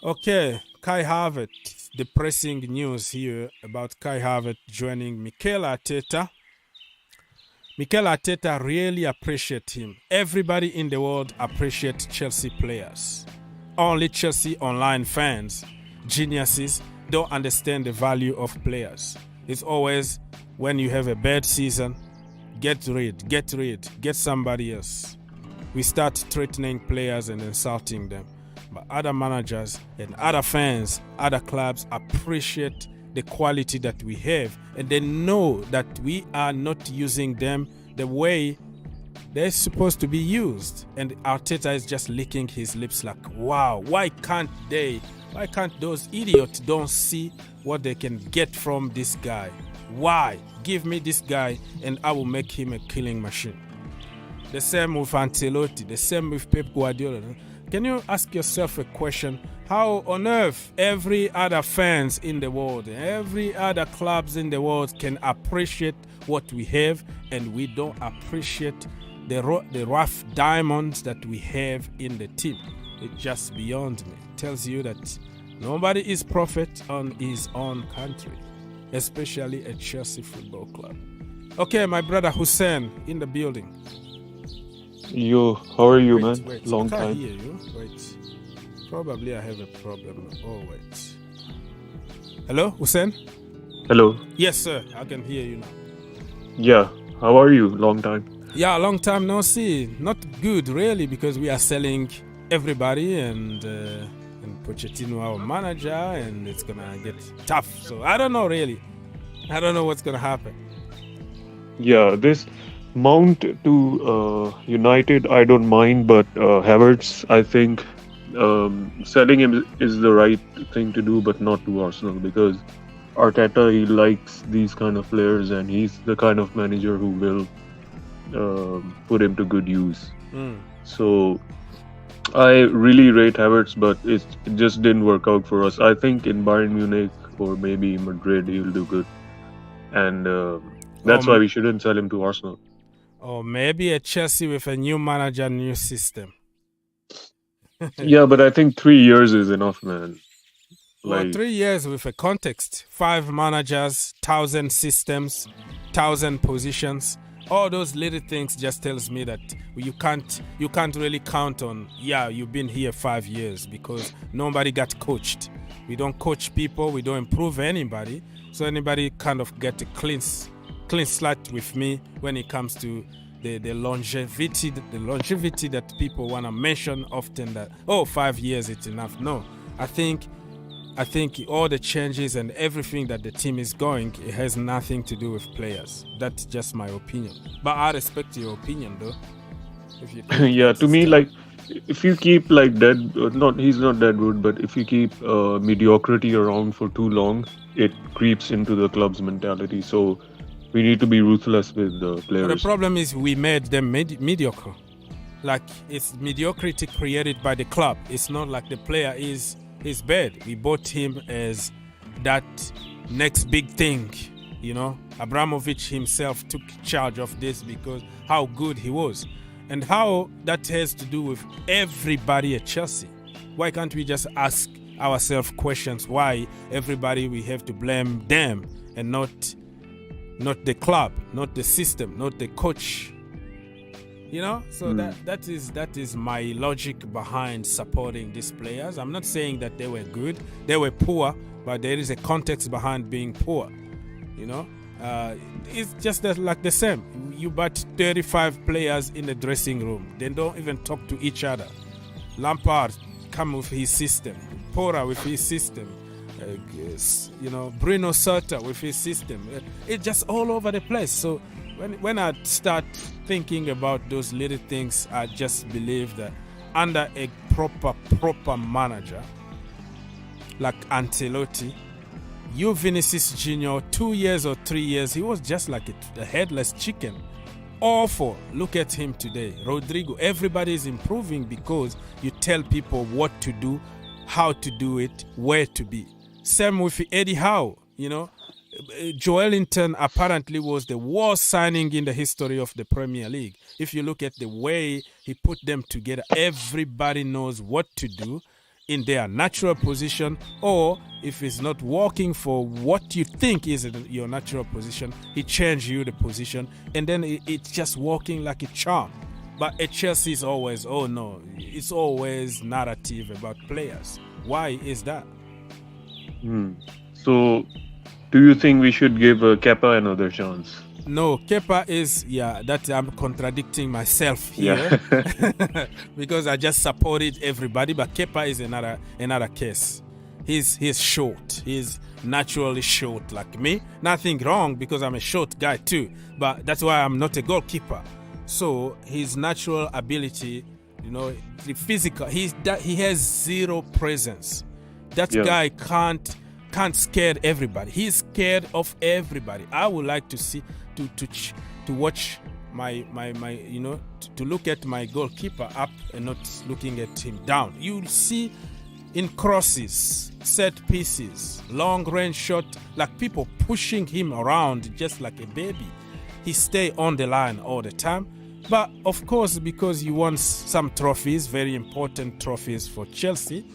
Okay, Kai Havertz. Depressing news here about Kai Havertz joining Mikel Arteta. Mikel Arteta really appreciates him. Everybody in the world appreciates Chelsea players. Only Chelsea online fans, geniuses, don't understand the value of players. It's always when you have a bad season, get somebody else. We start threatening players and insulting them. But other managers and other fans, other clubs appreciate the quality that we have, and they know that we are not using them the way they're supposed to be used. And Arteta is just licking his lips like, wow, why can't those idiots don't see what they can get from this guy? Why? Give me this guy and I will make him a killing machine. The same with Ancelotti, the same with Pep Guardiola. Can you ask yourself a question? How on earth every other fans in the world, every other clubs in the world can appreciate what we have, and we don't appreciate the rough diamonds that we have in the team? It's just beyond me. It tells you that nobody is prophet on his own country, especially a Chelsea Football Club. Okay, my brother Hussein in the building. Yo, how are you, man? Wait, Long I can't time. hear you. Wait. Probably I have a problem. Oh, wait. Hello, Hussein? Hello. Yes, sir. I can hear you now. Yeah, how are you? Long time. Yeah, long time no see. Not good, really, because we are selling everybody and Pochettino, our manager, and it's going to get tough. So I don't know, really. I don't know what's going to happen. Yeah, this Mount to United, I don't mind, but Havertz, I think selling him is the right thing to do, but not to Arsenal, because Arteta, he likes these kind of players, and he's the kind of manager who will put him to good use. So I really rate Havertz, but it just didn't work out for us. I think in Bayern Munich or maybe Madrid, he'll do good, and that's why we shouldn't sell him to Arsenal. Or maybe a Chelsea with a new manager, new system. Yeah, but I think 3 years is enough, man. Well, 3 years with a context, 5 managers, 1,000 systems, 1,000 positions. All those little things just tells me that you can't really count on, you've been here 5 years, because nobody got coached. We don't coach people. We don't improve anybody. So anybody kind of get a clean slate with me when it comes to the longevity that people want to mention often, that 5 years it's enough. No, I think all the changes and everything that the team is going, it has nothing to do with players. That's just my opinion. But I respect your opinion, though. If you Yeah, to me, like, if you keep like he's not Deadwood, but if you keep mediocrity around for too long, it creeps into the club's mentality. So we need to be ruthless with the players. But the problem is we made them mediocre. Like, it's mediocrity created by the club. It's not like the player is bad. We bought him as that next big thing. You know, Abramovich himself took charge of this because how good he was. And how that has to do with everybody at Chelsea. Why can't we just ask ourselves questions why everybody we have to blame them and not the club, not the system, not the coach? You know, so that is my logic behind supporting these players. I'm not saying that they were good, they were poor, but there is a context behind being poor. You know, it's just like the same. You bought 35 players in the dressing room. They don't even talk to each other. Lampard come with his system. Pora with his system. Bruno Sutter with his system. It's just all over the place. So when I start thinking about those little things, I just believe that under a proper manager like Ancelotti, Vinicius Jr., 2 years or 3 years, he was just like a headless chicken. Awful. Look at him today. Rodrigo, everybody is improving because you tell people what to do, how to do it, where to be. Same with Eddie Howe. You know, Joelinton apparently was the worst signing in the history of the Premier League. If you look at the way he put them together, everybody knows what to do in their natural position, or if it's not working for what you think is your natural position, he changed you the position, and then it's just working like a charm. But at Chelsea is always, it's always narrative about players. Why is that? So, do you think we should give Kepa another chance? No, Kepa is, that I'm contradicting myself here. Yeah. Because I just supported everybody, but Kepa is another case. He's short. He's naturally short like me. Nothing wrong because I'm a short guy too, but that's why I'm not a goalkeeper. So his natural ability, the physical, he has zero presence. That guy can't scare everybody. He's scared of everybody. I would like to see to watch my to look at my goalkeeper up and not looking at him down. You'll see in crosses, set pieces, long range shot, like people pushing him around just like a baby. He stay on the line all the time. But of course, because he won some trophies, very important trophies for Chelsea,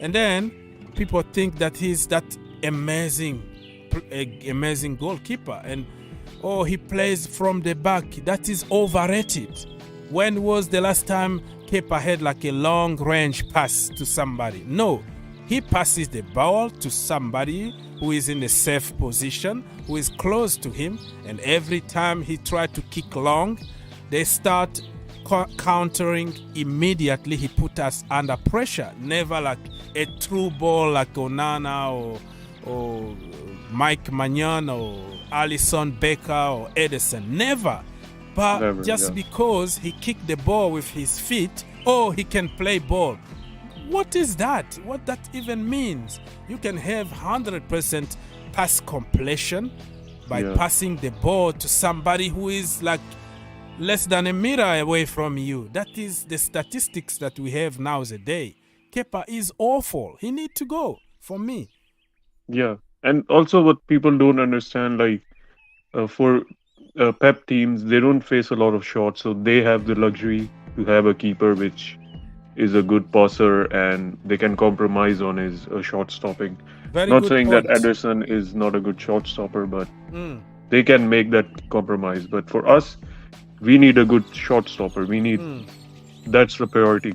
and then people think that he's that amazing goalkeeper, and he plays from the back. That is overrated. When was the last time Kepa had like a long range pass to somebody? No, he passes the ball to somebody who is in a safe position, who is close to him, and every time he tries to kick long, they start countering immediately. He put us under pressure. Never like a through ball like Onana or Mike Magnan or Alisson Becker or Edison. Never. But because he kicked the ball with his feet, he can play ball. What is that? What that even means? You can have 100% pass completion by passing the ball to somebody who is like less than a meter away from you. That is the statistics that we have nowadays. Kepa is awful. He needs to go, for me. Yeah. And also what people don't understand, like for Pep teams, they don't face a lot of shots. So they have the luxury to have a keeper which is a good passer and they can compromise on his shot stopping. Not saying that Ederson is not a good shot stopper, but they can make that compromise. But for us, we need a good shot stopper. We need that's the priority.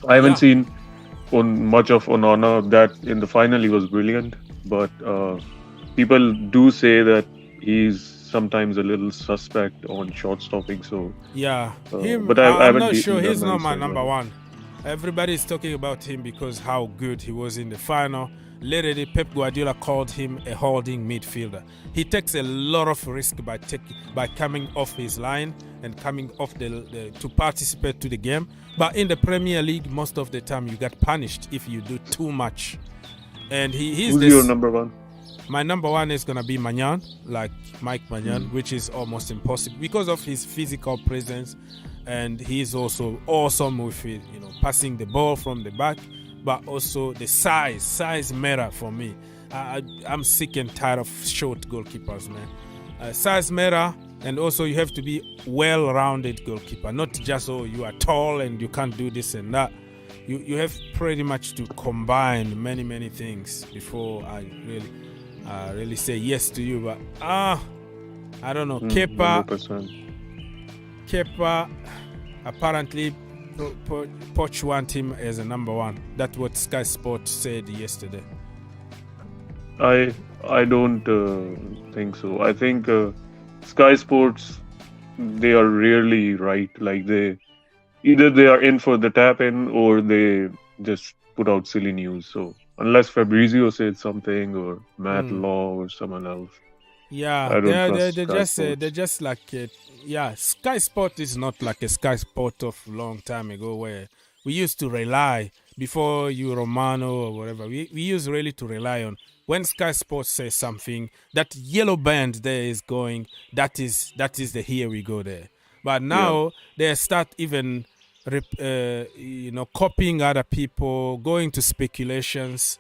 I haven't seen on much of Onana. That in the final he was brilliant, but people do say that he's sometimes a little suspect on short stopping. So, Yeah, him. but I I'm haven't not sure. done He's my not my research number on it. one. Everybody's talking about him because how good he was in the final. Literally, Pep Guardiola called him a holding midfielder. He takes a lot of risk by coming off his line and coming off to participate to the game. But in the Premier League, most of the time you get punished if you do too much. And he's Who's your number one? My number one is gonna be Magnan, like Mike Magnan, which is almost impossible because of his physical presence, and he's also awesome with it, passing the ball from the back, but also the size. Size matter for me. I'm sick and tired of short goalkeepers, man. Size matter, and also you have to be well-rounded goalkeeper, not just you are tall and you can't do this and that. You have pretty much to combine many things before I really say yes to you, but I don't know. 100%. Kepa apparently Poch want him as a number one. That's what Sky Sports said yesterday. I don't think so. I think Sky Sports, they are rarely right. Like either they are in for the tap in or they just put out silly news. So unless Fabrizio said something or Matt Law or someone else, yeah, I don't trust they're Sky just Sports. they're just like Sky Sport is not like a Sky Sport of a long time ago where we used to rely before you Romano or whatever. We used really to rely on when Sky Sports says something, that yellow band there is going. That is the here we go there. But now they start even copying other people, going to speculations.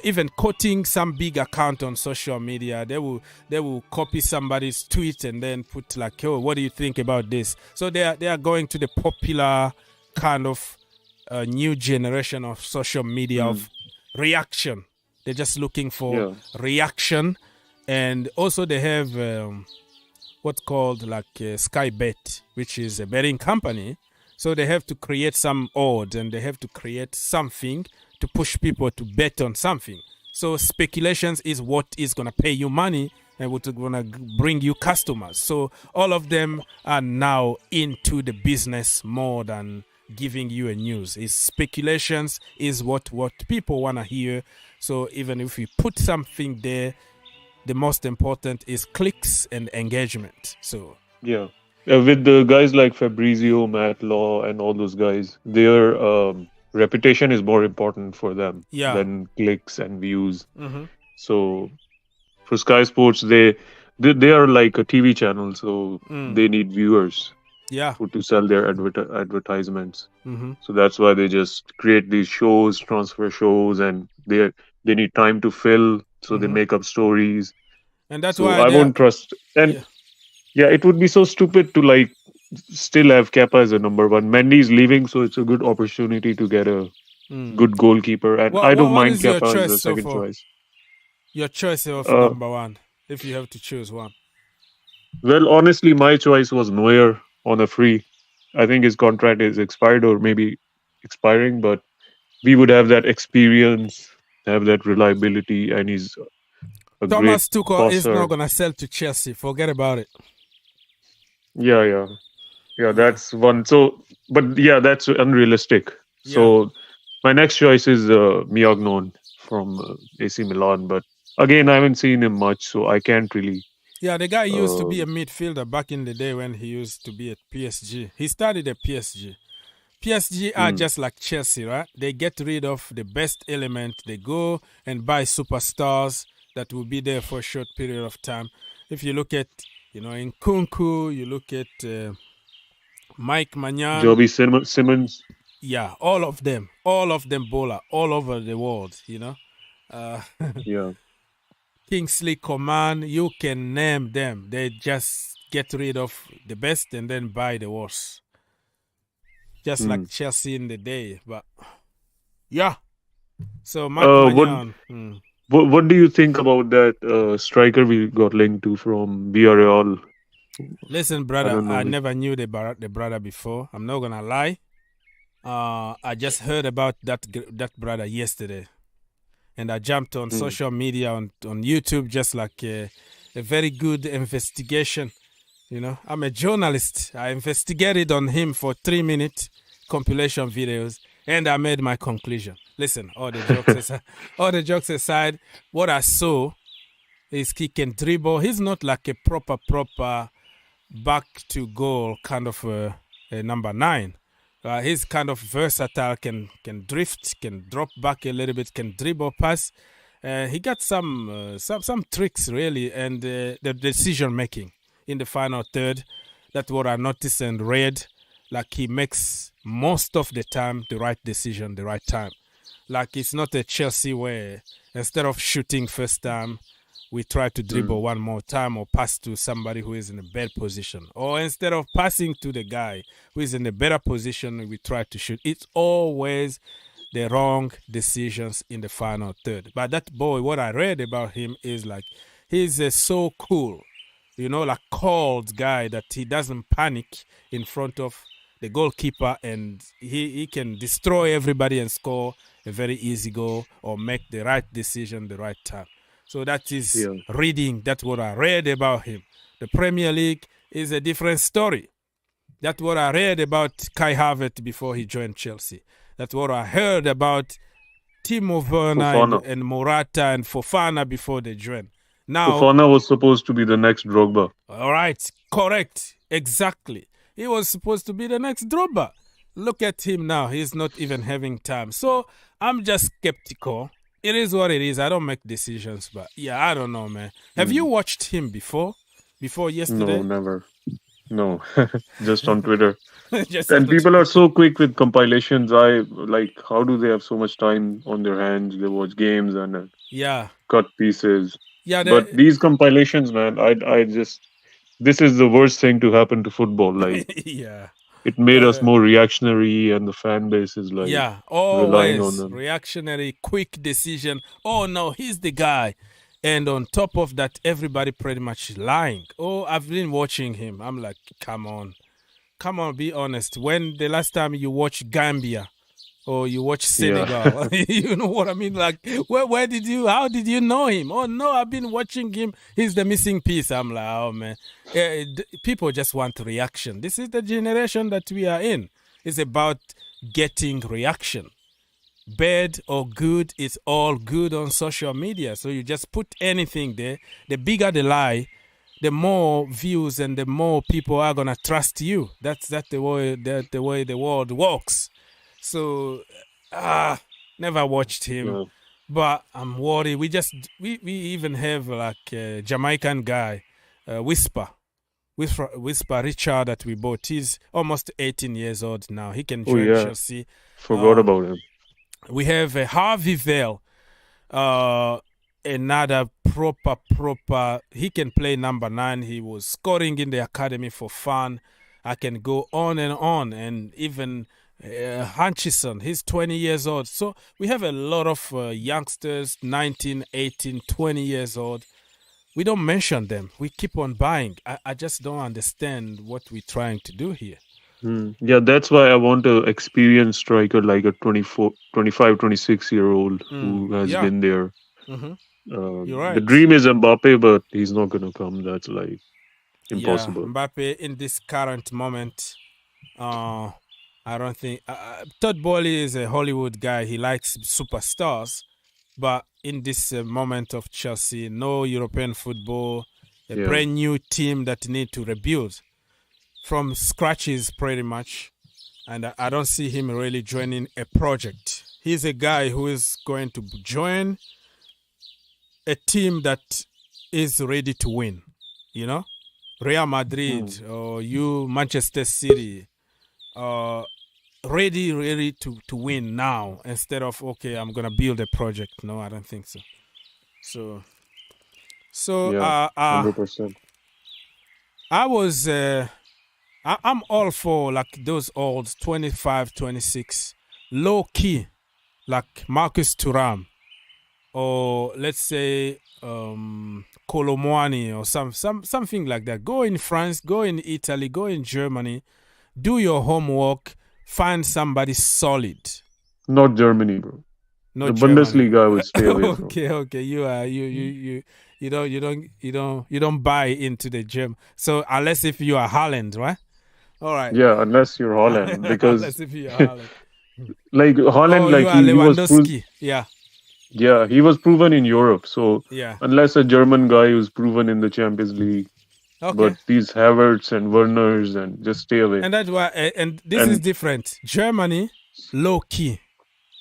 Even quoting some big account on social media, they will copy somebody's tweet and then put like, "Oh, what do you think about this?" So they are going to the popular kind of new generation of social media of reaction. They're just looking for reaction, and also they have what's called like Sky Bet, which is a betting company. So they have to create some odds and they have to create something to push people to bet on something. So speculations is what is going to pay you money and what's going to bring you customers. So all of them are now into the business more than giving you a news. Is speculations is what people want to hear. So even if we put something there, the most important is clicks and engagement. So with the guys like Fabrizio, Matt Law, and all those guys, their reputation is more important for them than clicks and views. So for Sky Sports, they are like a TV channel, so they need viewers to sell their advertisements. So that's why they just create these shows, transfer shows, and they need time to fill, so they make up stories. And that's so why I won't trust. And it would be so stupid to like still have Kepa as a number one. Mendy's leaving, so it's a good opportunity to get a good goalkeeper. And I don't what mind is your Kepa choice as a second choice. Your choice of number one, if you have to choose one. Well, honestly, my choice was Neuer on a free. I think his contract is expired or maybe expiring, but we would have that experience, have that reliability, and he's a Thomas great Tuchel is passer. not gonna sell to Chelsea. Forget about it. Yeah, that's one. So, but that's unrealistic. So, my next choice is Miagnon from AC Milan. But again, I haven't seen him much, so I can't really. Yeah, the guy used to be a midfielder back in the day when he used to be at PSG. He started at PSG. PSG are just like Chelsea, right? They get rid of the best element. They go and buy superstars that will be there for a short period of time. If you look at, in Nkunku, you look at Mike Magnan. Joby Simmons. Yeah, all of them bowler all over the world, Kingsley Coman, you can name them. They just get rid of the best and then buy the worst. Just like Chelsea in the day. But so Mike Magnan. What do you think about that striker we got linked to from Villarreal? Listen, brother, I never knew the brother before. I'm not gonna lie. I just heard about that brother yesterday, and I jumped on Hmm. social media on YouTube, just like a very good investigation. You know, I'm a journalist. I investigated on him for 3 minute compilation videos, and I made my conclusion. Listen, all the jokes aside, what I saw is he can dribble. He's not like a proper back to goal kind of a number 9. He's kind of versatile. Can drift, can drop back a little bit, can dribble, pass. He got some tricks really, and the decision making in the final third. That's what I noticed and read. Like he makes most of the time the right decision, the right time. Like it's not a Chelsea where instead of shooting first time, we try to dribble one more time or pass to somebody who is in a bad position. Or instead of passing to the guy who is in a better position, we try to shoot. It's always the wrong decisions in the final third. But that boy, what I read about him is like he's so cool, you know, like cold guy that he doesn't panic in front of the goalkeeper, and he can destroy everybody and score a very easy goal or make the right decision the right time. So that is reading. That's what I read about him. The Premier League is a different story. That's what I read about Kai Havertz before he joined Chelsea. That's what I heard about Timo Werner and Morata and Fofana before they joined. Now, Fofana was supposed to be the next Drogba. All right, correct, exactly. He was supposed to be the next Drogba. Look at him now. He's not even having time. So I'm just skeptical. It is what it is. I don't make decisions, but yeah, I don't know, man. Have you watched him before? Before yesterday? No, never. No, just on Twitter. And people are so quick with compilations. How do they have so much time on their hands? They watch games and cut pieces. Yeah, but these compilations, man, this is the worst thing to happen to football. Like, it made us more reactionary, and the fan base is like, relying on them. Reactionary, quick decision. Oh no, he's the guy. And on top of that, everybody pretty much lying. Oh, I've been watching him. I'm like, come on, be honest. When the last time you watched Gambia or you watch Senegal, you know what I mean? Like, how did you know him? Oh no, I've been watching him. He's the missing piece. I'm like, oh man. People just want reaction. This is the generation that we are in. It's about getting reaction. Bad or good, it's all good on social media. So you just put anything there. The bigger the lie, the more views and the more people are gonna trust you. That's the way the world works. So never watched him, but I'm worried. We even have like a Jamaican guy, Whisper Richard, that we bought. He's almost 18 years old now. He can join Chelsea. Forgot about him. We have Harvey Vale, another proper. He can play number 9. He was scoring in the academy for fun. I can go on, and even Hutchison, he's 20 years old. So we have a lot of youngsters, 19, 18, 20 years old. We don't mention them. We keep on buying. I just don't understand what we're trying to do here. Yeah, that's why I want an experienced striker like a 25, 26-year-old who has been there. You're right. The dream is Mbappe, but he's not going to come. That's like impossible. Yeah, Mbappe in this current moment, I don't think... Todd Boehly is a Hollywood guy. He likes superstars. But in this moment of Chelsea, no European football, a brand new team that need to rebuild from scratches pretty much. And I don't see him really joining a project. He's a guy who is going to join a team that is ready to win, you know? Real Madrid or Manchester City, ready to win now instead of, okay, I'm going to build a project. No, I don't think so. So 100%. I'm all for like those old 25, 26, low key, like Marcus Thuram, or let's say Colomwani or something like that. Go in France, go in Italy, go in Germany, do your homework, find somebody solid. Not Germany, bro. Not The Germany. Bundesliga I would stay away from. Okay. You don't buy into the gym. So unless if you are Haaland, right? All right. Yeah, unless you're Holland, because unless if you are Haaland. like Holland, Oh, like you are he was Lewandowski. Yeah. yeah, he was proven in Europe. So Yeah. unless a German guy who's proven in the Champions League, Okay. but these Havertz and Werners and just stay away. And that's why. And this is different. Germany, low key.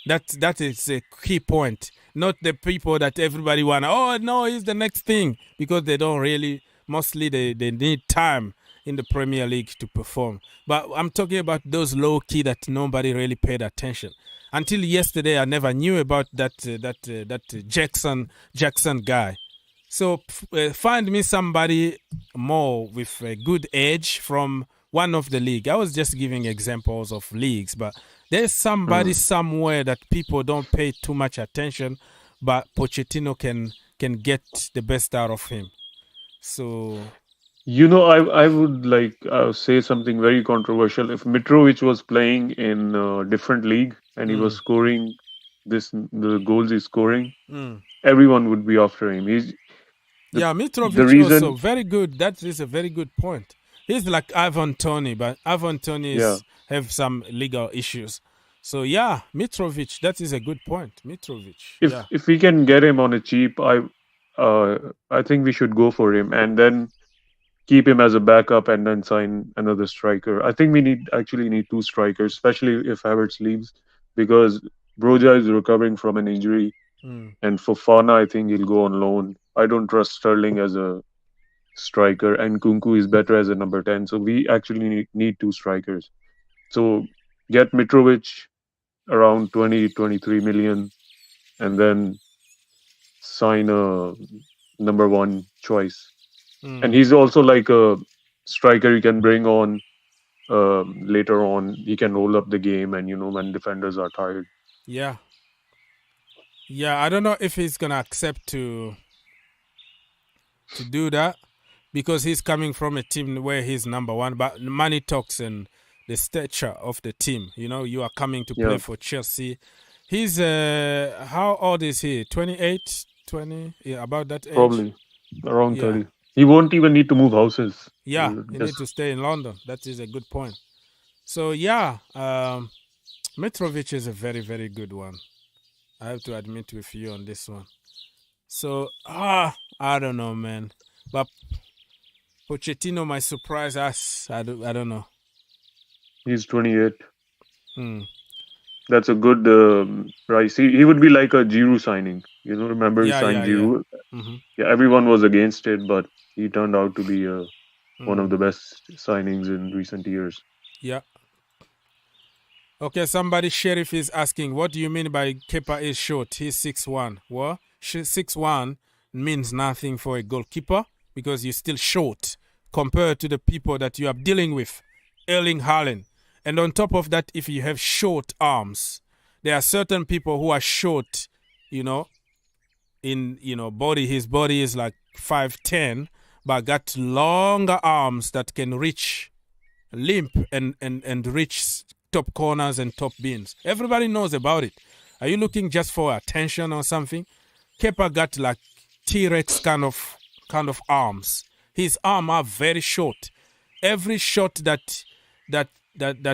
That is a key point. Not the people that everybody wanna. Oh no, he's the next thing, because they don't really. Mostly they need time in the Premier League to perform. But I'm talking about those low key that nobody really paid attention. Until yesterday, I never knew about that Jackson guy. So find me somebody more with a good edge from one of the league. I was just giving examples of leagues, but there's somebody somewhere that people don't pay too much attention, but Pochettino can get the best out of him. So I would like say something very controversial. If Mitrovic was playing in a different league and he was scoring the goals he's scoring, everyone would be after him. Mitrovic also very good. That is a very good point. He's like Ivan Toney, but Ivan Toney have some legal issues. So yeah, Mitrovic, that is a good point. Mitrovic. If we can get him on a cheap, I think we should go for him and then keep him as a backup and then sign another striker. I think we actually need two strikers, especially if Havertz leaves, because Broja is recovering from an injury, and Fofana, I think he'll go on loan. I don't trust Sterling as a striker, and Kunku is better as a number 10. So we actually need two strikers. So get Mitrovic around 20-23 million, and then sign a number 1 choice. And he's also like a striker you can bring on later on. He can roll up the game, and when defenders are tired. Yeah, I don't know if he's gonna accept to do that, because he's coming from a team where he's number 1. But money talks and the stature of the team. You are coming to play for Chelsea. He's how old is he? 28, 20? Yeah, about that age. Probably around 30. He won't even need to move houses. Yeah, he needs to stay in London. That is a good point. So yeah, Mitrovic is a very, very good one. I have to admit with you on this one. So I don't know, man. But Pochettino might surprise us. I don't know. He's 28. That's a good price. He would be like a Giroud signing. Remember he signed Giroud? Yeah, everyone was against it, but he turned out to be one of the best signings in recent years. Yeah. Okay, somebody, Sheriff, is asking, what do you mean by Kepa is short? He's 6'1". Well, 6'1" means nothing for a goalkeeper, because you're still short compared to the people that you are dealing with. Erling Haaland. And on top of that, if you have short arms, there are certain people who are short, in body. His body is like 5'10", but got longer arms that can reach limp and reach top corners and top bins. Everybody knows about it. Are you looking just for attention or something? Kepa got like T-Rex kind of arms. His arms are very short. Every shot that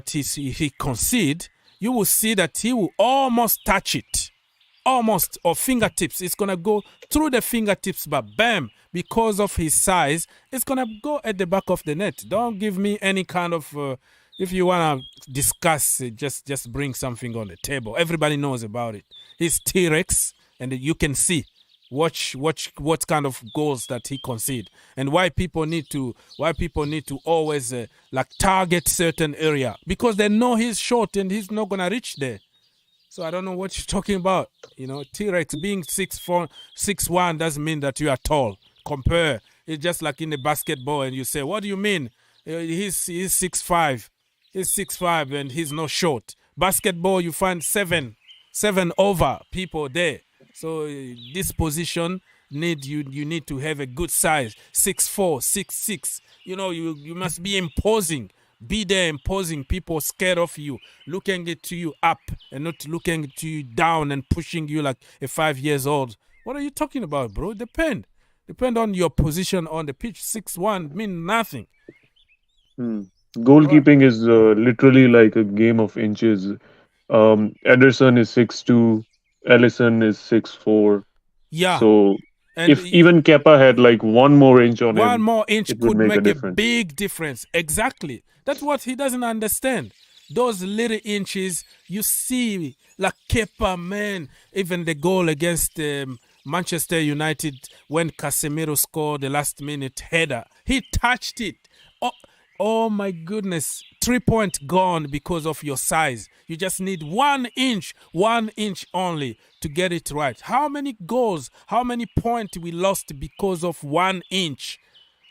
he concede, you will see that he will almost touch it. Almost, or fingertips. It's going to go through the fingertips, but bam, because of his size, it's going to go at the back of the net. Don't give me any kind of, if you want to discuss it, just bring something on the table. Everybody knows about it. He's T-Rex, and you can see. Watch what kind of goals that he concede, and why people need to always target certain area, because they know he's short and he's not going to reach there. So I don't know what you're talking about. T-Rex being 6'4", 6'1" doesn't mean that you are tall. Compare. It's just like in the basketball, and you say, what do you mean? He's 6'5". He's 6'5", and he's not short. Basketball, you find seven over people there. So this position you need to have a good size, 6'4", 6'6". You must be imposing. Be there imposing, people scared of you, looking to you up and not looking to you down and pushing you like a 5 years old. What are you talking about, bro? Depend on your position on the pitch. 6-1 mean nothing. Goalkeeping is literally like a game of inches. Ederson is 6'2", Ellison is 6'4". Yeah. So And if even Kepa had like one more inch on him, one more inch it would could make make a difference. big difference. Exactly. That's what he doesn't understand. Those little inches, you see, like Kepa, man. Even the goal against Manchester United when Casemiro scored the last minute header, he touched it. Oh my goodness. 3 points gone because of your size. You just need 1 inch only to get it right. How many goals, how many points we lost because of 1 inch?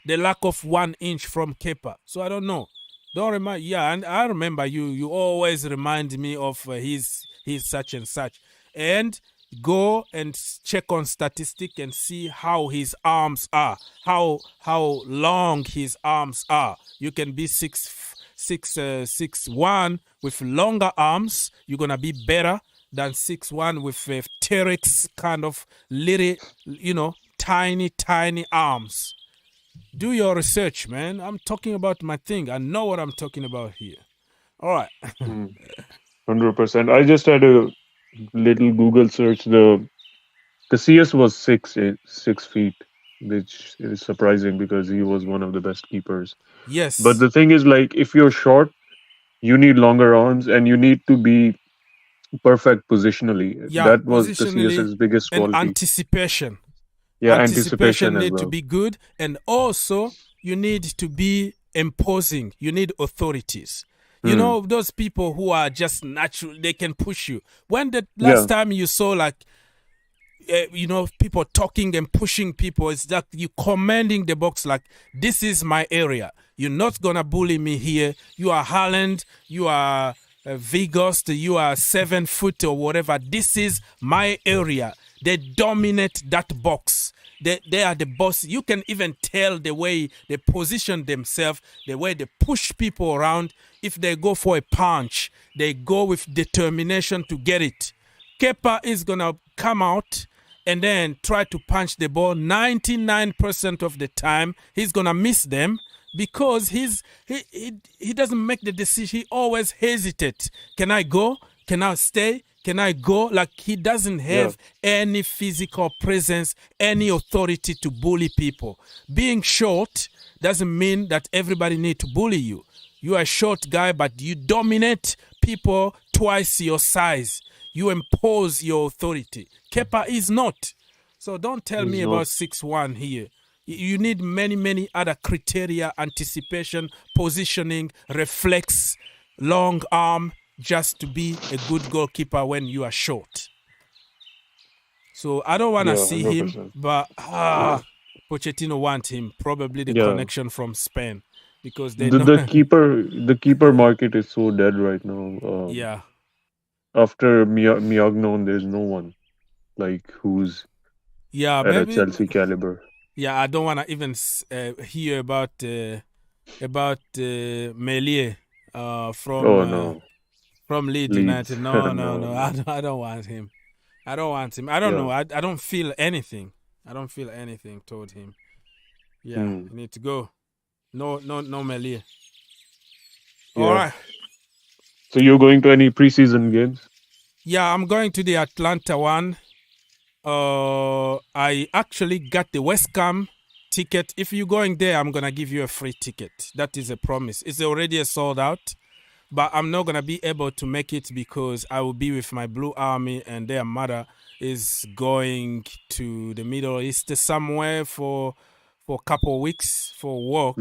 The lack of 1 inch from Kepa. So I don't know. Don't remind. Yeah, and I remember you always remind me of his such and such. And go and check on statistic and see how his arms are, how long his arms are. You can be 6'1" with longer arms. You're gonna be better than 6'1" with T-Rex kind of little, tiny arms. Do your research, man. I'm talking about my thing. I know what I'm talking about here. All right. 100%. I just had a little Google search. The CS was 6 feet, which is surprising because he was one of the best keepers. Yes. But the thing is, like, if you're short, you need longer arms and you need to be perfect positionally. Yeah, that was the positionally CS's biggest and quality. Anticipation. Yeah, anticipation as need well. to be good, and also you need to be imposing. You need authorities. You know, those people who are just natural, they can push you. When the last time you saw like, people talking and pushing people, it's like you commanding the box like, this is my area. You're not going to bully me here. You are Haaland, you are Vigost, you are 7 foot or whatever. This is my area. They dominate that box. They are the boss. You can even tell the way they position themselves, the way they push people around. If they go for a punch, they go with determination to get it. Kepa is going to come out and then try to punch the ball. 99% of the time, he's going to miss them because he doesn't make the decision. He always hesitates. Can I go? Can I stay? Can I go? Like, he doesn't have any physical presence, any authority to bully people. Being short doesn't mean that everybody needs to bully you. You are a short guy, but you dominate people twice your size. You impose your authority. Kepa is not. So don't tell me about 6'1" here. You need many other criteria: anticipation, positioning, reflex, long arm, just to be a good goalkeeper when you are short. So I don't want to see 100%. him, but Pochettino wants him. Probably the connection from Spain, because they know the keeper market is so dead right now. After Miagnon, there's no one like who's at a Chelsea caliber. Yeah, I don't want to even hear about Melier from Leeds United. No. I don't want him. I don't know. I don't feel anything. Toward him. Yeah, you need to go. No, Melier. All right. So you're going to any preseason games? Yeah, I'm going to the Atlanta one. I actually got the West Ham ticket. If you're going there, I'm going to give you a free ticket. That is a promise. It's already sold out, but I'm not going to be able to make it because I will be with my Blue Army and their mother is going to the Middle East somewhere for a couple of weeks for work.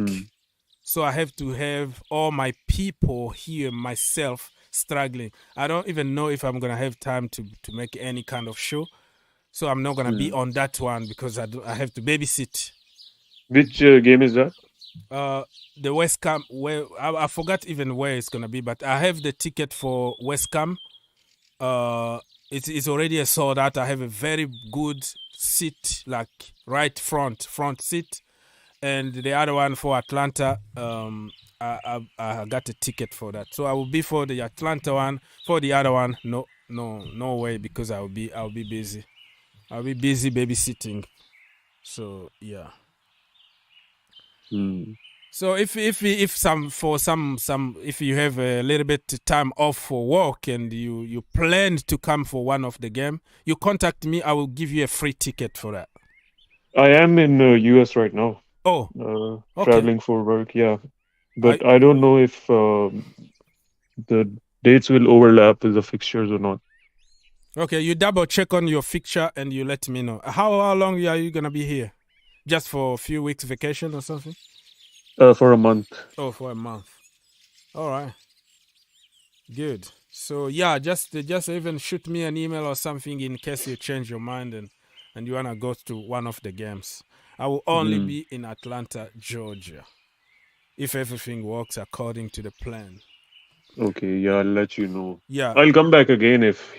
So I have to have all my people here, myself, struggling. I don't even know if I'm going to have time to make any kind of show. So I'm not going to be on that one because I have to babysit. Which game is that? The West Ham. Where I forgot even where it's going to be, but I have the ticket for West Ham. It's already sold out. I have a very good seat, like right front seat. And the other one for Atlanta, I got a ticket for that. So I will be for the Atlanta one. For the other one, no way, because I'll be busy. I'll be busy babysitting. So yeah. So if you have a little bit time off for work and you plan to come for one of the game, you contact me. I will give you a free ticket for that. I am in US right now. Oh, okay. Traveling for work, yeah. But I don't know if the dates will overlap with the fixtures or not. Okay, you double check on your fixture and you let me know. How long are you gonna be here? Just for a few weeks vacation or something? For a month. Oh, for a month. All right. Good. So yeah, just even shoot me an email or something in case you change your mind and you wanna go to one of the games. I will only be in Atlanta, Georgia, if everything works according to the plan. Okay, yeah, I'll let you know. Yeah. I'll come back again if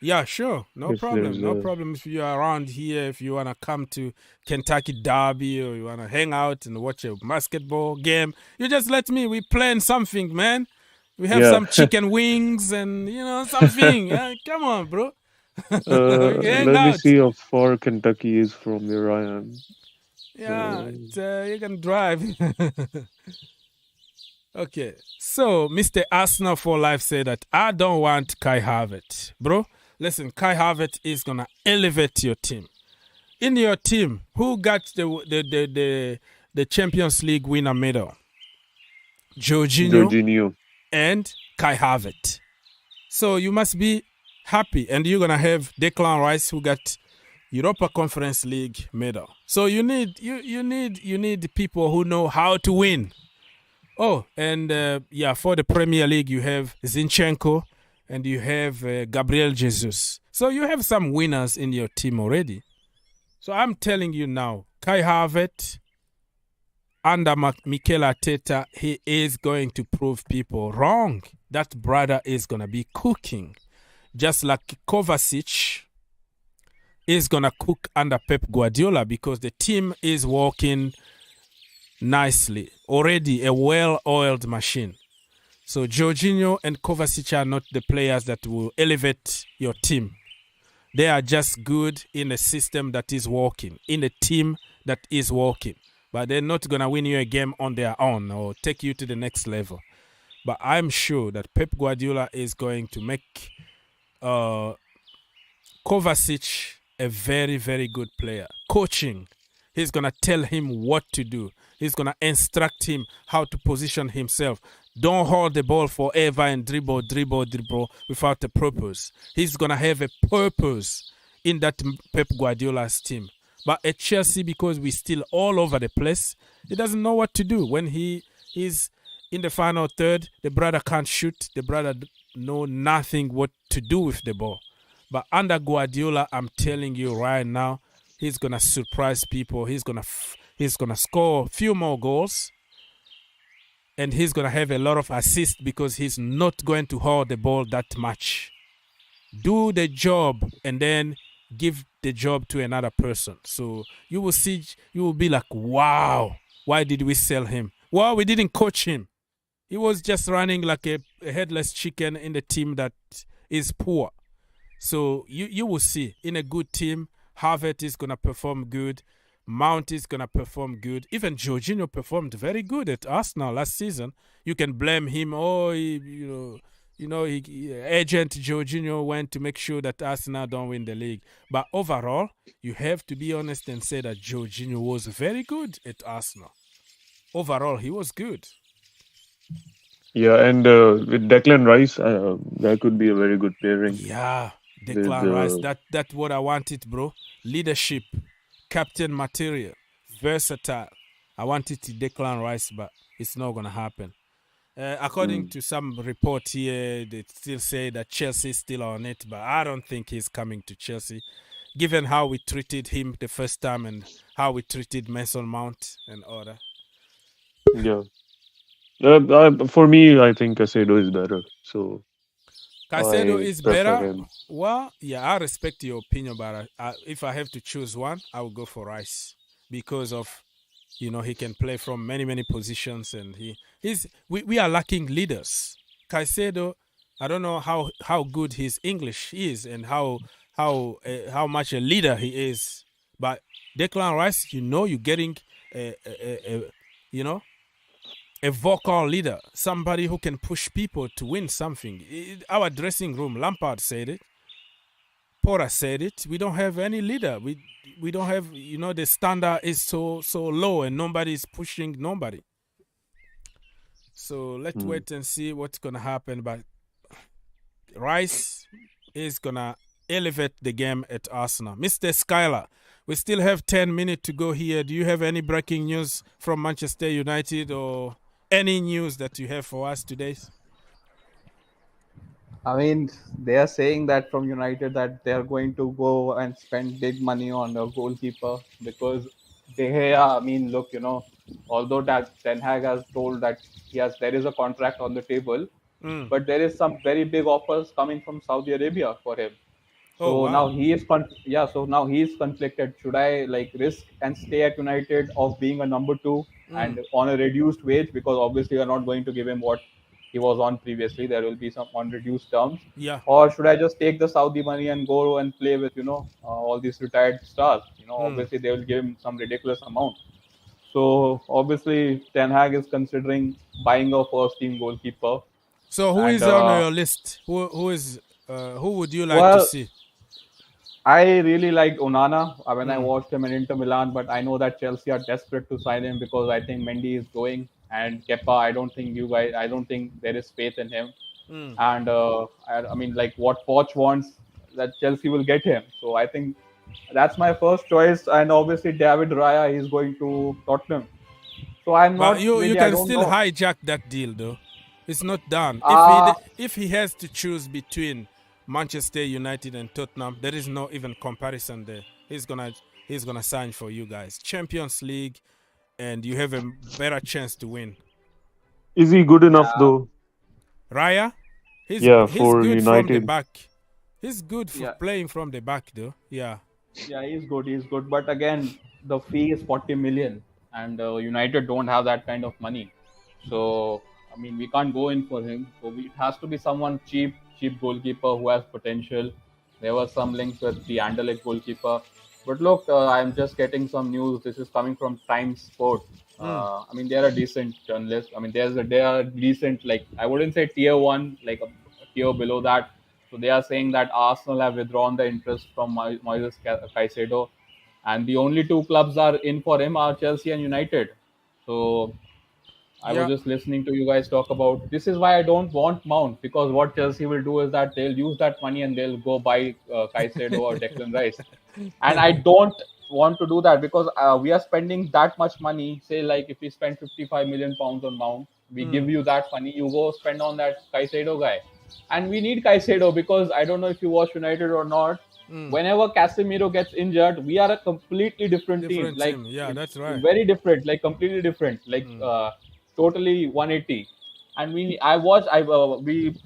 Yeah, sure. No problem. No problem if you're around here, if you want to come to Kentucky Derby or you want to hang out and watch a basketball game, you just let me. We plan something, man. We have some chicken wings and, something. Come on, bro. Let me see how far Kentucky is from where I am. Yeah, you can drive. Okay, so Mr. Arsenal for Life said that I don't want Kai Havertz. Bro, listen, Kai Havertz is going to elevate your team. In your team, who got the Champions League winner medal? Jorginho and Kai Havertz. So you must be happy, and you're going to have Declan Rice, who got Europa Conference League medal. So you need people who know how to win. Oh, and for the Premier League, you have Zinchenko and you have Gabriel Jesus. So you have some winners in your team already. So I'm telling you now, Kai Havertz, under Mikel Arteta, he is going to prove people wrong. That brother is going to be cooking. Just like Kovacic is going to cook under Pep Guardiola, because the team is working nicely. Already a well-oiled machine. So Jorginho and Kovacic are not the players that will elevate your team. They are just good in a system that is working, in a team that is working. But they're not going to win you a game on their own or take you to the next level. But I'm sure that Pep Guardiola is going to make Kovacic a very, very good player. Coaching. He's going to tell him what to do. He's going to instruct him how to position himself. Don't hold the ball forever and dribble without a purpose. He's going to have a purpose in that Pep Guardiola's team. But at Chelsea, because we're still all over the place, he doesn't know what to do. When he is in the final third, the brother can't shoot. The brother know nothing what to do with the ball. But under Guardiola, I'm telling you right now, he's going to surprise people. He's going to score a few more goals. And he's going to have a lot of assists because he's not going to hold the ball that much. Do the job and then give the job to another person. So you will see, you will be like, wow, why did we sell him? Well, we didn't coach him. He was just running like a headless chicken in the team that is poor. So you will see, in a good team, Havertz is going to perform good. Mount is going to perform good. Even Jorginho performed very good at Arsenal last season. You can blame him. Oh, agent Jorginho went to make sure that Arsenal don't win the league. But overall, you have to be honest and say that Jorginho was very good at Arsenal. Overall, he was good. Yeah, and with Declan Rice, that could be a very good pairing. Yeah, Declan Rice. That's what I wanted, bro. Leadership. Captain material, versatile. I wanted to Declan Rice, but it's not going to happen. According to some report here, they still say that Chelsea is still on it, but I don't think he's coming to Chelsea, given how we treated him the first time and how we treated Mason Mount and all that. Yeah. For me, I think Caicedo is better. So Caicedo is better. Well, yeah, I respect your opinion, but if I have to choose one, I will go for Rice because of You know, he can play from many positions, and we are lacking leaders. Caicedo, I don't know how good his English is and how much a leader he is, but Declan Rice, you know, you're getting a you know a vocal leader, somebody who can push people to win something. Our dressing room, Lampard said it. Porter said it. We don't have any leader. We don't have, you know, the standard is so low and nobody is pushing nobody. So let's wait and see what's gonna happen. But Rice is gonna elevate the game at Arsenal. Mr. Skylar, we still have 10 minutes to go here. Do you have any breaking news from Manchester United or any news that you have for us today? I mean, they are saying that from United that they are going to go and spend big money on a goalkeeper because De Gea, I mean, look, although that Ten Hag has told that there is a contract on the table, but there is some very big offers coming from Saudi Arabia for him. Oh, So now wow. he is so now he is conflicted. Should I like risk and stay at United of being a number two and on a reduced wage, because obviously you're not going to give him what he was on previously. There will be some on reduced terms. Yeah. Or should I just take the Saudi money and go and play with all these retired stars? Obviously they will give him some ridiculous amount. So obviously Ten Hag is considering buying a first team goalkeeper. So who And is on your list? Who would you like to well, see? I really liked Onana when I watched him in Inter Milan, but I know that Chelsea are desperate to sign him because I think Mendy is going, and Kepa, I don't think there is faith in him. And I mean, like what Poch wants, that Chelsea will get him. So I think that's my first choice. And obviously David Raya is going to Tottenham. So I'm But not you really, I can don't still know. hijack that deal though. It's not done. Uh, If he has to choose between Manchester United and Tottenham, there is no even comparison there. He's gonna sign for you guys. Champions League, and you have a better chance to win. Is he good enough yeah, though? Raya, Yeah, he's for good from the United. back. He's good for yeah, playing from the back though. Yeah. yeah, he's good. He's good. But again, the fee is 40 million, and United don't have that kind of money. So I mean, we can't go in for him. So it has to be someone cheap goalkeeper who has potential. There were some links with the Anderlecht goalkeeper. But look, I'm just getting some news. This is coming from Times Sport. I mean, they are a decent journalist. I mean, they are decent. Like I wouldn't say tier one, like a tier below that. So they are saying that Arsenal have withdrawn the interest from Moises Caicedo, and the only two clubs are in for him are Chelsea and United. So I was Yeah. just listening to you guys talk about this. Is why I don't want Mount, because what Chelsea will do is that they'll use that money and they'll go buy Caicedo or Declan Rice, and I don't want to do that because we are spending that much money. Say like if we spend 55 million pounds on Mount, we give you that money, you go spend on that Caicedo guy, and we need Caicedo because I don't know if you watch United or not. Whenever Casemiro gets injured, we are a completely different team. Different Like team. Yeah, that's right. very different, like completely different. Like totally 180. And we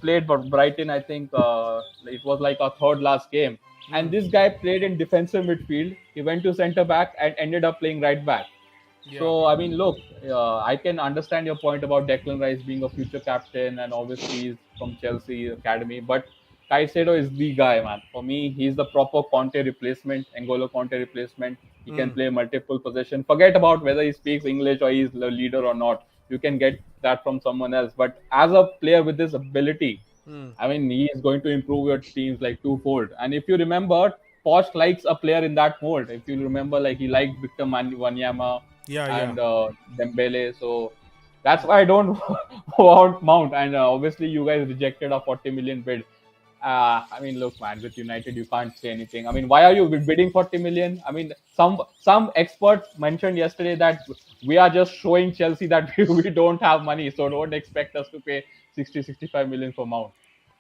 played Brighton. I think it was like our third last game, and this guy played in defensive midfield. He went to center back and ended up playing right back. Yeah. So I mean, look, I can understand your point about Declan Rice being a future captain, and obviously he's from Chelsea academy. But Caicedo is the guy, man. For me, he's the proper Conte replacement, N'Golo Conte replacement. He can play multiple positions. Forget about whether he speaks English or he's the leader or not. You can get that from someone else. But as a player with this ability, I mean, he is going to improve your teams like twofold. And if you remember, Poch likes a player in that mold. If you remember, like he liked Victor Wanyama Yeah. and Dembele. So that's why I don't want Mount. And obviously, you guys rejected a 40 million bid. I mean, look, man, with United, you can't say anything. I mean, why are you bidding 40 million? I mean, some expert mentioned yesterday that we are just showing Chelsea that we don't have money, so don't expect us to pay 65 million for Mount.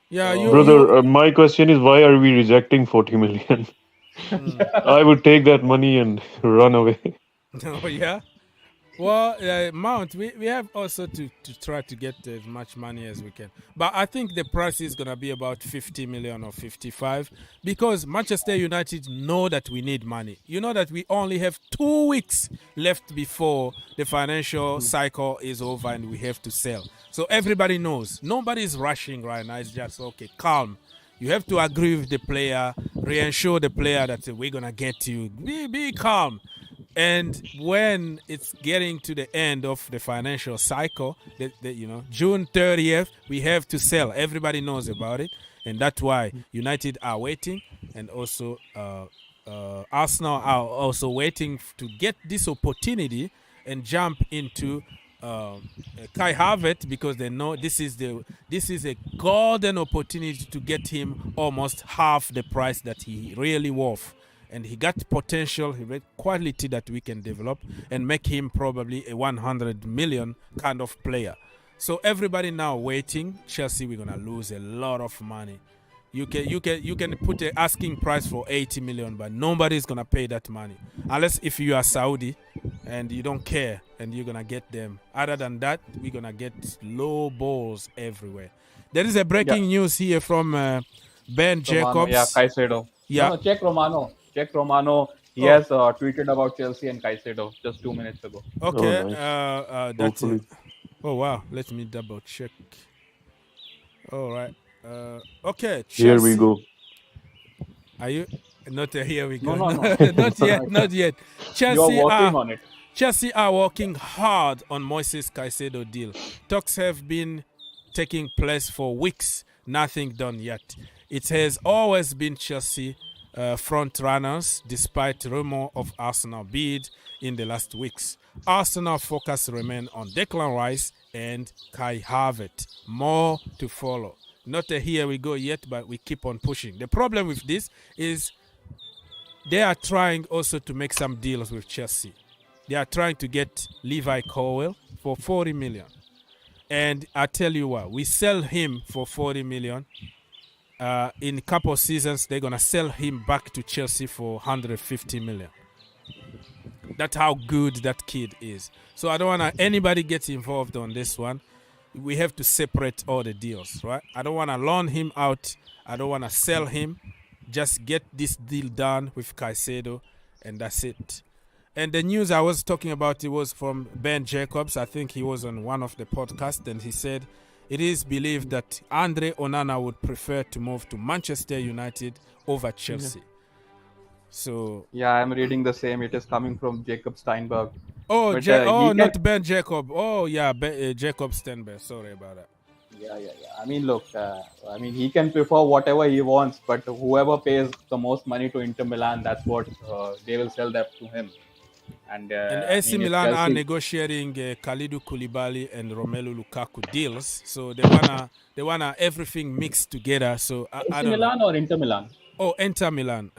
Yeah, So, Brother, my question is why are we rejecting 40 million? I would take that money and run away. Oh yeah. Well, Mount, we have also to try to get as much money as we can. But I think the price is going to be about 50 million or 55 because Manchester United know that we need money. You know that we only have 2 weeks left before the financial cycle is over and we have to sell. So everybody knows. Nobody is rushing right now. It's just, okay, calm. You have to agree with the player, reassure the player that we're going to get you. Be calm. And when it's getting to the end of the financial cycle, June 30th, we have to sell. Everybody knows about it. And that's why United are waiting. And also Arsenal are also waiting to get this opportunity and jump into Kai Havertz because they know this is a golden opportunity to get him almost half the price that he really worth. And he got potential, he got quality that we can develop and make him probably a 100 million kind of player. So everybody now waiting. Chelsea, we're gonna lose a lot of money. You can put an asking price for 80 million, but nobody's gonna pay that money unless if you are Saudi and you don't care and you're gonna get them. Other than that, we're gonna get low balls everywhere. There is a breaking news here from Ben Jacobs. Yeah, Caicedo. Yeah, No, check Romano. He has tweeted about Chelsea and Caicedo just 2 minutes ago. Okay, nice. that's it. Hopefully. Oh wow, let me double check. All right. Okay. Chelsea. Here we go. Are you not here? We go. No. Not yet. Chelsea You're working on it. Chelsea are working hard on Moises Caicedo deal. Talks have been taking place for weeks. Nothing done yet. It has always been Chelsea front runners despite rumor of Arsenal bid in the last weeks. Arsenal focus remain on Declan Rice and Kai Havertz. More to follow. Not a here we go yet, but we keep on pushing. The problem with this is they are trying also to make some deals with Chelsea. They are trying to get Levi Colwill for 40 million. And I tell you what, we sell him for 40 million. In a couple of seasons, they're going to sell him back to Chelsea for 150 million. That's how good that kid is. So I don't want anybody get involved on this one. We have to separate all the deals, right? I don't want to loan him out. I don't want to sell him. Just get this deal done with Caicedo, and that's it. And the news I was talking about, it was from Ben Jacobs. I think he was on one of the podcasts, and he said it is believed that Andre Onana would prefer to move to Manchester United over Chelsea. So yeah, I'm reading the same. It is coming from Jacob Steinberg. Oh, But, not Ben Jacob. Oh, yeah, Jacob Steinberg. Sorry about that. Yeah. I mean, look, he can prefer whatever he wants, but whoever pays the most money to Inter Milan, that's what they will sell that to him. And AC Milan Chelsea are negotiating Kalidou Koulibaly and Romelu Lukaku deals, so they wanna everything mixed together. So I AC don't Milan know. or Inter Milan? Oh, Inter Milan.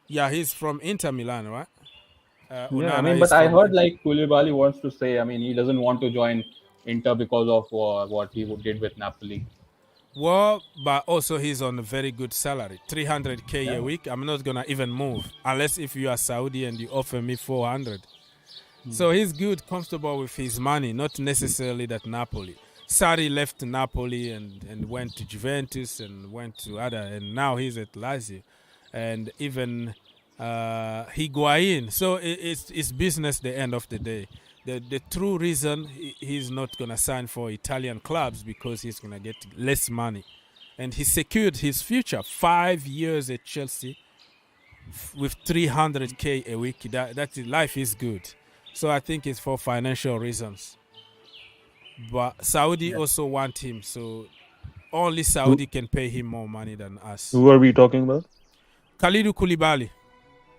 Yeah, He's from Inter Milan, right? I Onana mean, is but I from heard like Koulibaly wants to say, he doesn't want to join Inter because of what he did with Napoli. Well, but also he's on a very good salary, 300k a week. I'm not gonna even move unless if you are Saudi and you offer me 400. So he's good, comfortable with his money, not necessarily that Napoli. Sarri left Napoli and went to Juventus and went to other, and now he's at Lazio, and even Higuain. So it's business. The end of the day. The true reason he's not going to sign for Italian clubs because he's going to get less money. And he secured his future, 5 years at Chelsea with 300k a week. That life is good. So I think it's for financial reasons. But Saudi also want him. So only Saudi can pay him more money than us. Who are we talking about? Kalidou Koulibaly.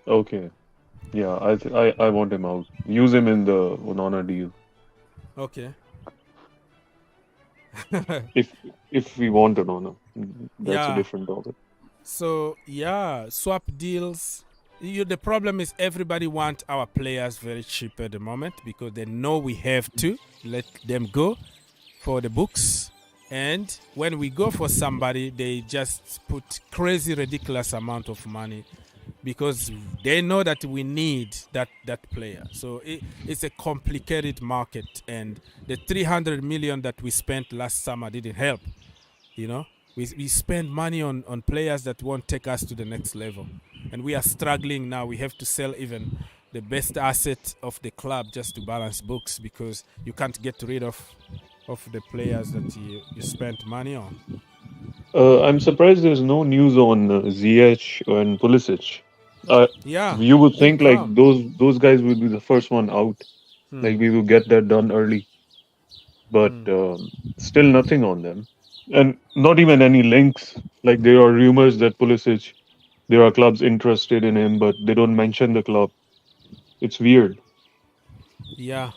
Okay. Yeah, I want him out. Use him in the Onana deal. Okay. If we want Onana, that's Yeah. a different topic. So swap deals. The problem is everybody wants our players very cheap at the moment because they know we have to let them go for the books. And when we go for somebody, they just put crazy, ridiculous amount of money because they know that we need that player. So it's a complicated market, and the 300 million that we spent last summer didn't help. You know, we spend money on players that won't take us to the next level, and we are struggling now. We have to sell even the best asset of the club just to balance books, because you can't get rid of the players that you spent money on. I'm surprised there's no news on Ziyech and Pulisic. Yeah, You would think like come. those guys would be the first one out. Like we will get that done early, but still nothing on them, and not even any links. Like there are rumors that Pulisic, there are clubs interested in him, but they don't mention the club. It's weird. Yeah,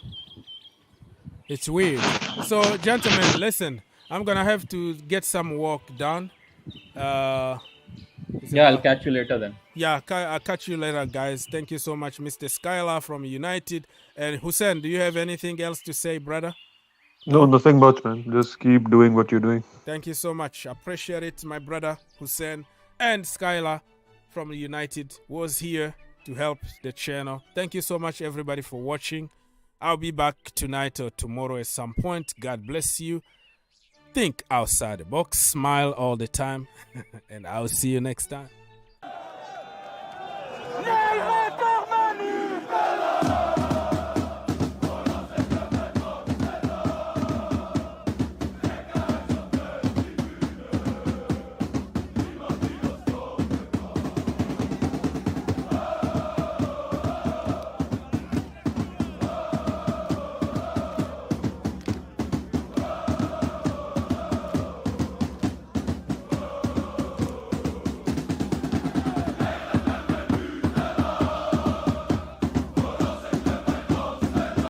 it's weird. So, gentlemen, listen. I'm gonna have to get some work done. Yeah, I'll catch you later then. Yeah, I'll catch you later, guys. Thank you so much, Mr. Skylar from United. And Hussein, do you have anything else to say, brother? No, nothing much, man. Just keep doing what you're doing. Thank you so much. Appreciate it, my brother Hussein. And Skylar from United was here to help the channel. Thank you so much, everybody, for watching. I'll be back tonight or tomorrow at some point. God bless you. Think outside the box. Smile all the time. And I'll see you next time.